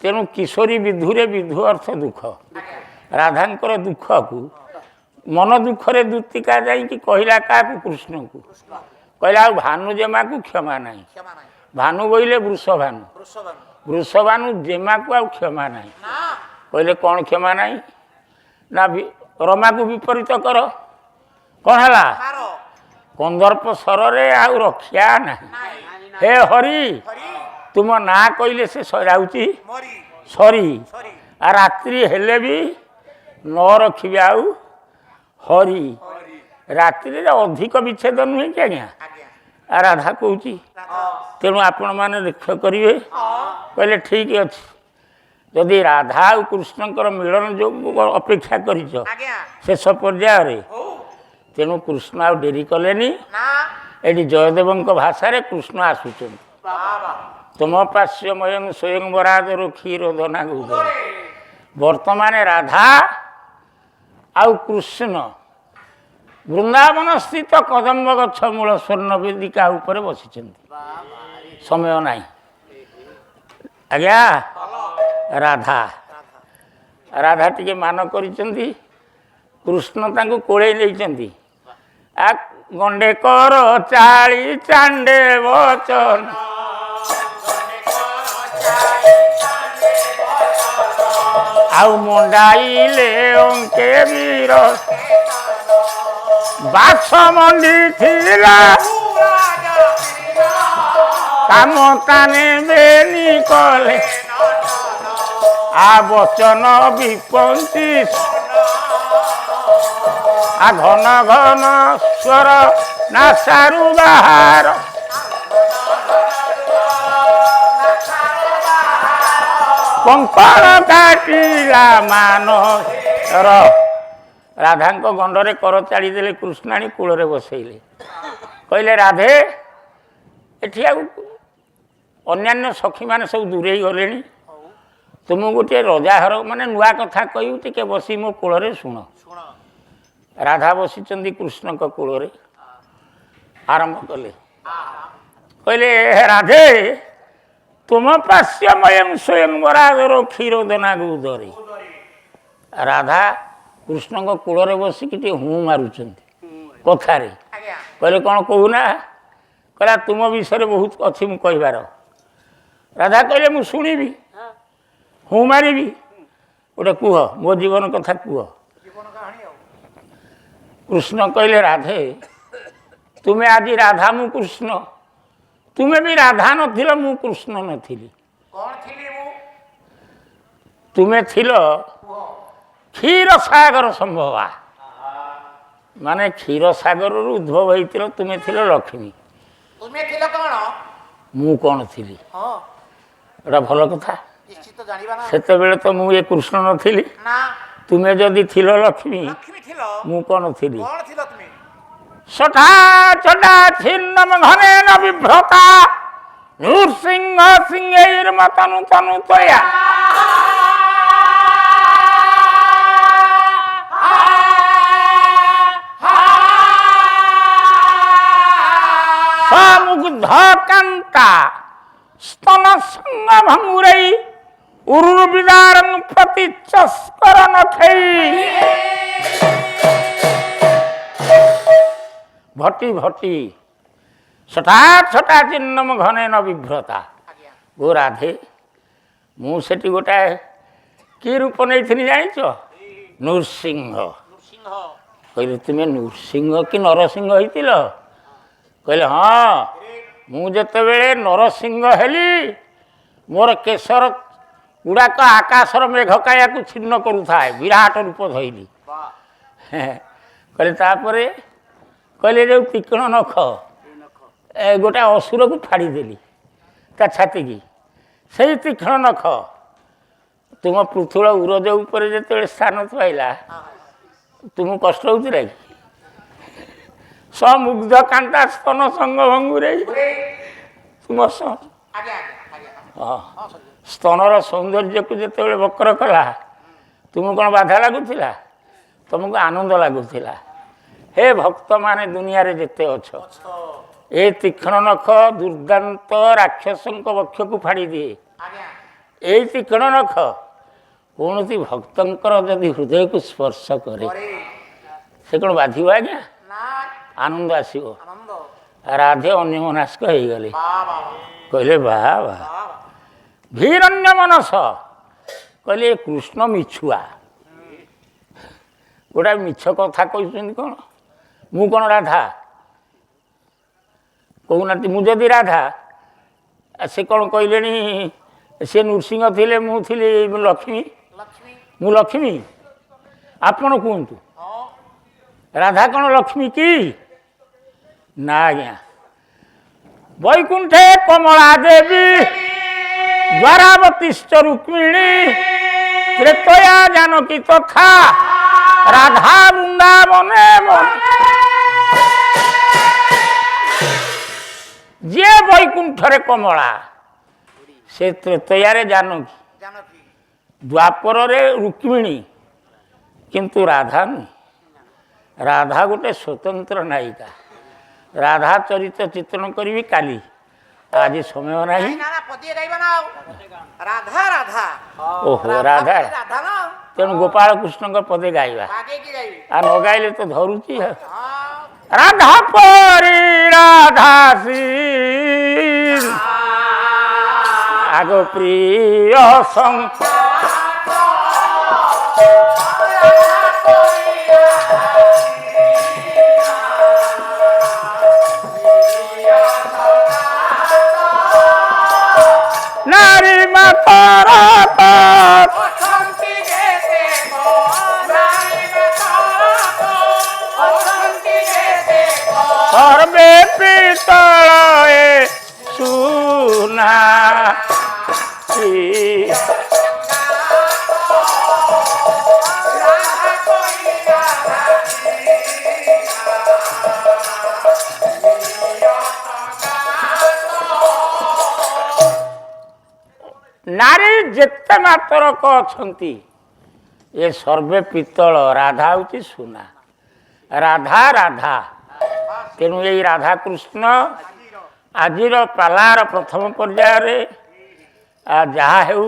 ତେଣୁ କିଶୋରୀ ବିଧୁରେ, ବିଧୁ ଅର୍ଥ ଦୁଃଖ। ରାଧାଙ୍କର ଦୁଃଖକୁ ମନ ଦୁଃଖରେ ଦୂତିକା ଯାଇକି କହିଲା କାହାକୁ? କୃଷ୍ଣଙ୍କୁ। କହିଲା ଆଉ ଭାନୁ ଜେମାକୁ କ୍ଷମା ନାହିଁ। ଭାନୁ ବୋଇଲେ ବୃଷଭାନୁ, ବୃଷଭାନୁ ଜେମାକୁ ଆଉ କ୍ଷମା ନାହିଁ। କହିଲେ କ'ଣ କ୍ଷମା ନାହିଁ? ନା ରମାକୁ ବିପରୀତ କର। କ'ଣ ହେଲା? କନ୍ଦର୍ପ ସ୍ୱରରେ ଆଉ ରକ୍ଷା ନାହିଁ। ହେ ହରି, ତୁମ ନାଁ କହିଲେ ସେ ଯାଉଛି ସରି। ଆଉ ରାତ୍ରି ହେଲେ ବି ନ ରଖିବେ ଆଉ ହରି। ରାତ୍ରିରେ ଅଧିକ ବିଚ୍ଛେଦ ନୁହେଁ କି ଆଜ୍ଞା? ରାଧା କହୁଛି। ତେଣୁ ଆପଣମାନେ ଲକ୍ଷ୍ୟ କରିବେ। କହିଲେ ଠିକ୍ ଅଛି, ଯଦି ରାଧା ଆଉ କୃଷ୍ଣଙ୍କର ମିଳନ ଯୋଉ ଅପେକ୍ଷା କରିଛ ଶେଷ ପର୍ଯ୍ୟାୟରେ, ତେଣୁ କୃଷ୍ଣ ଆଉ ଡେରି କଲେନି। ଏଠି ଜୟଦେବଙ୍କ ଭାଷାରେ କୃଷ୍ଣ ଆସୁଛନ୍ତି। ତୁମ ପାଶ୍ୟମୟଂ ସ୍ୱୟଂବରାଦର କ୍ଷୀର ଦନା ଉଦରେ। ବର୍ତ୍ତମାନ ରାଧା ଆଉ କୃଷ୍ଣ ବୃନ୍ଦାବନ ସ୍ଥିତ କଦମ୍ବ ଗଛ ମୂଳ ସ୍ୱର୍ଣ୍ଣ ବେଦିକା ଉପରେ ବସିଛନ୍ତି। ସମୟ ନାହିଁ ଆଜ୍ଞା। ରାଧା ଟିକେ ମାନ କରିଛନ୍ତି, କୃଷ୍ଣ ତାଙ୍କୁ କୋଳେଇ ନେଇଛନ୍ତି। ଗଣ୍ଡେ କର ଚାଳି ଚାଣ୍ଡେ ବଚନ, ଆଉ ମଣ୍ଡାଇଲେ ଅଙ୍କେ ବୀର ବାସ ମଣ୍ଡି ଥିଲା କାମ କାନେ ବେନି କଲେ ଆ ବଚନ ବିପନ୍ତି ଆ ଘନ ଘନ ସ୍ୱର ନାସାରୁ ବାହାର କଙ୍କଣ କାଟିଲା ମାନର ରାଧାଙ୍କ ଗଣ୍ଡରେ କର ଚାଳିଦେଲେ କୃଷ୍ଣାଣୀ କୂଳରେ ବସେଇଲେ କହିଲେ ରାଧେ ଏଠି ଆଉ ଅନ୍ୟାନ୍ୟ ସଖୀମାନେ ସବୁ ଦୂରେଇ ଗଲେଣି ତୁମକୁ ଗୋଟିଏ ରଜାଘର ମାନେ ନୂଆ କଥା କହିବୁ ଟିକେ ବସି ମୋ କୂଳରେ ଶୁଣ ରାଧା ବସିଛନ୍ତି କୃଷ୍ଣଙ୍କ କୂଳରେ ଆରମ୍ଭ କଲେ କହିଲେ ରାଧେ ତୁମ ପାଶ୍ୟମୟଂ ସ୍ୱୟଂ ବରାଦର କ୍ଷୀରୋଦନାକୁ ଧରେ ରାଧା କୃଷ୍ଣଙ୍କ କୂଳରେ ବସିକି ଟିକେ ହୁଁ ମାରୁଛନ୍ତି କଥାରେ କହିଲେ କ'ଣ କହୁନା କହିଲା ତୁମ ବିଷୟରେ ବହୁତ ଅଛି ମୁଁ କହିବାର ରାଧା କହିଲେ ମୁଁ ଶୁଣିବି ହୁଁ ମାରିବି ଗୋଟେ କୁହ ମୋ ଜୀବନ କଥା କୁହ କୃଷ୍ଣ କହିଲେ ରାଧେ ତୁମେ ଆଜି ରାଧା ମୁଁ କୃଷ୍ଣ ତୁମେ ବି ରାଧା ନଥିଲ ମୁଁ କୃଷ୍ଣ ନଥିଲି ତୁମେ ଥିଲ କ୍ଷୀରସାଗର ସମ୍ଭବା ମାନେ କ୍ଷୀରସାଗରରୁ ଉଦ୍ଭବ ହେଇଥିଲ ତୁମେ ଥିଲ ଲକ୍ଷ୍ମୀ ମୁଁ କ'ଣ ଥିଲି ଏଟା ଭଲ କଥା ସେତେବେଳେ ତ ମୁଁ ଏ କୃଷ୍ଣ ନଥିଲି ତୁମେ ଯଦି ଥିଲ ଲକ୍ଷ୍ମୀ ମୁଁ କ'ଣ ଥିଲି ସଠା ଚଟା ଛିନ୍ନମ ଘନେନ ବିଭ୍ରତା ନୃସିଂହ ସିଂହୈର୍ମ ତନୁ ତନୁ ତୟା ସମୁଗ୍ଧ କାନ୍ତା স্তন সঙ্গ ভঙ্গুরই উরুর বিদারং প্রতি চস্কর নখেই ভটি ভটি সঠাৎ সঠাৎ চিহ্নম ঘনেন বিভ্রতা গো রাধে ମୁଁ ସେଠି ଗୋଟାଏ କି ରୂପ ନେଇଥିଲି ଜାଣିଛ ନୃସିଂହ କହିଲେ ତୁମେ ନୃସିଂହ କି ନରସିଂହ ହେଇଥିଲ କହିଲେ ହଁ ମୁଁ ଯେତେବେଳେ ନରସିଂହ ହେଲି ମୋର କେଶର ଗୁଡ଼ାକ ଆକାଶର ମେଘକାୟାକୁ ଛିନ୍ନ କରୁଥାଏ ବିରାଟ ରୂପ ଧଇଲି କହିଲେ ତାପରେ କହିଲେ ଯେଉଁ ତୀକ୍ଷ୍ଣ ନଖ ଗୋଟେ ଅସୁରକୁ ଫାଡ଼ିଦେଲି ତା ଛାତିକି ସେଇ ତୀକ୍ଷ୍ଣ ନଖ ତୁମ ପୃଥୁଳ ଉରଜ ଉପରେ ଯେତେବେଳେ ସ୍ଥାନ ପାଇଲା ତୁମକୁ କଷ୍ଟ ହେଉଥିଲା କି ସମୁଗ୍ଧ କାନ୍ତା ସ୍ତନ ସଙ୍ଗ ଭଙ୍ଗୁରେ ତୁମ ସ୍ତନର ସୌନ୍ଦର୍ଯ୍ୟକୁ ଯେତେବେଳେ ବକ୍ର କଲା ତୁମକୁ କ'ଣ ବାଧା ଲାଗୁଥିଲା ତୁମକୁ ଆନନ୍ଦ ଲାଗୁଥିଲା ହେ ଭକ୍ତମାନେ ଦୁନିଆରେ ଯେତେ ଅଛ ଏ ତୀକ୍ଷ୍ଣ ନଖ ଦୁର୍ଦାନ୍ତ ରାକ୍ଷସଙ୍କ ବକ୍ଷକୁ ଫାଡ଼ି ଦିଏ ଏଇ ତୀକ୍ଷ୍ଣ ନଖ କୌଣସି ଭକ୍ତଙ୍କର ଯଦି ହୃଦୟକୁ ସ୍ପର୍ଶ କରେ ସେ କ'ଣ ବାଧିବ ଆଜ୍ଞା ଆନନ୍ଦ ଆସିବ ରାଧେ ଅନ୍ୟମନସ୍କ ହେଇଗଲେ କହିଲେ ବା ବା ଭୀରନ୍ୟ ମନସ କହିଲେ କୃଷ୍ଣ ମିଛୁଆ ଗୋଟା ମିଛ କଥା କହିଛନ୍ତି କ'ଣ ମୁଁ କ'ଣ ରାଧା କହୁନାହାନ୍ତି ମୁଁ ଯଦି ରାଧା ସେ କ'ଣ କହିଲେଣି ସେ ନୃସିଂହ ଥିଲେ ମୁଁ ଥିଲି ଲକ୍ଷ୍ମୀ ମୁଁ ଲକ୍ଷ୍ମୀ ଆପଣ କୁହନ୍ତୁ ରାଧା କ'ଣ ଲକ୍ଷ୍ମୀ କି ନା ଆଜ୍ଞା ବୈକୁଣ୍ଠେ କମଳା ଦେବୀ ଦ୍ୱାରାବତୀଶ୍ଚ ରୁକ୍ମିଣୀ ତ୍ରେତୟା ଜାନକୀ ତଥା ରାଧା ବୃନ୍ଦାବନେ ଯିଏ ବୈକୁଣ୍ଠରେ କମଳା ସେ ତ୍ରେତୟାରେ ଜାନକୀ ଦ୍ୱାପରରେ ରୁକ୍ମିଣୀ କିନ୍ତୁ ରାଧା ନୁହେଁ ରାଧା ଗୋଟେ ସ୍ୱତନ୍ତ୍ର ନାୟିକା ରାଧା ଚରିତ୍ର ଚିତ୍ରଣ କରିବି କାଲି ଆଜି ସମୟ ନାହିଁ ଓହୋ ରାଧା ତେଣୁ ଗୋପାଳ କୃଷ୍ଣଙ୍କ ପଦେ ଗାଇବା ଆଉ ନ ଗାଇଲେ ତ ଧରୁଛି ରାଧା ପରି ରାଧା ଆଗ ପ୍ରିୟ নারী মাতার সর্বে পিতল সুনা ନାରୀ ଯେତେ ମାତରକ ଅଛନ୍ତି ଏ ସର୍ବେ ପିତ୍ତଳ, ରାଧା ହେଉଛି ସୁନା। ରାଧା ରାଧା, ତେଣୁ ଏଇ ରାଧାକୃଷ୍ଣ ଆଜିର ପାଲାର ପ୍ରଥମ ପର୍ଯ୍ୟାୟରେ ଯାହା ହେଉ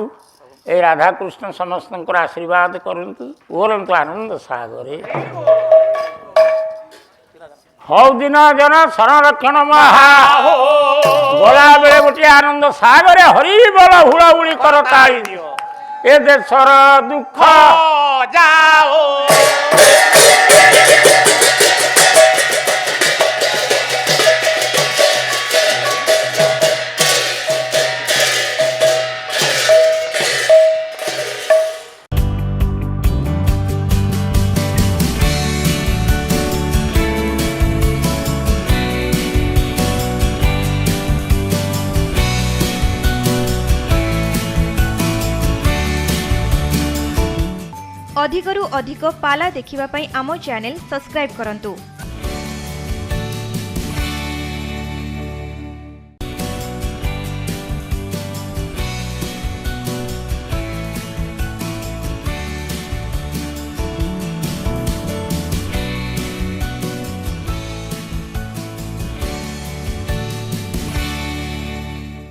ଏଇ ରାଧାକୃଷ୍ଣ ସମସ୍ତଙ୍କର ଆଶୀର୍ବାଦ କରନ୍ତୁ, ଓରନ୍ତୁ ଆନନ୍ଦ ସାଗରେ। ହଉ ଦିନ ଜନ ସଂରକ୍ଷଣ ମହା ଗଲାବେଳେ ଗୋଟିଏ ଆନନ୍ଦ ସାଗରେ ହରିବୋଲ ହୁଳହୁଳି କର ତାଳି ଦିଅ ଏ ଦେଶର ଦୁଃଖ ଯାଅ। अधिकरू अधिक पाला देखिबा पई आमो चैनल सब्सक्राइब करंतु।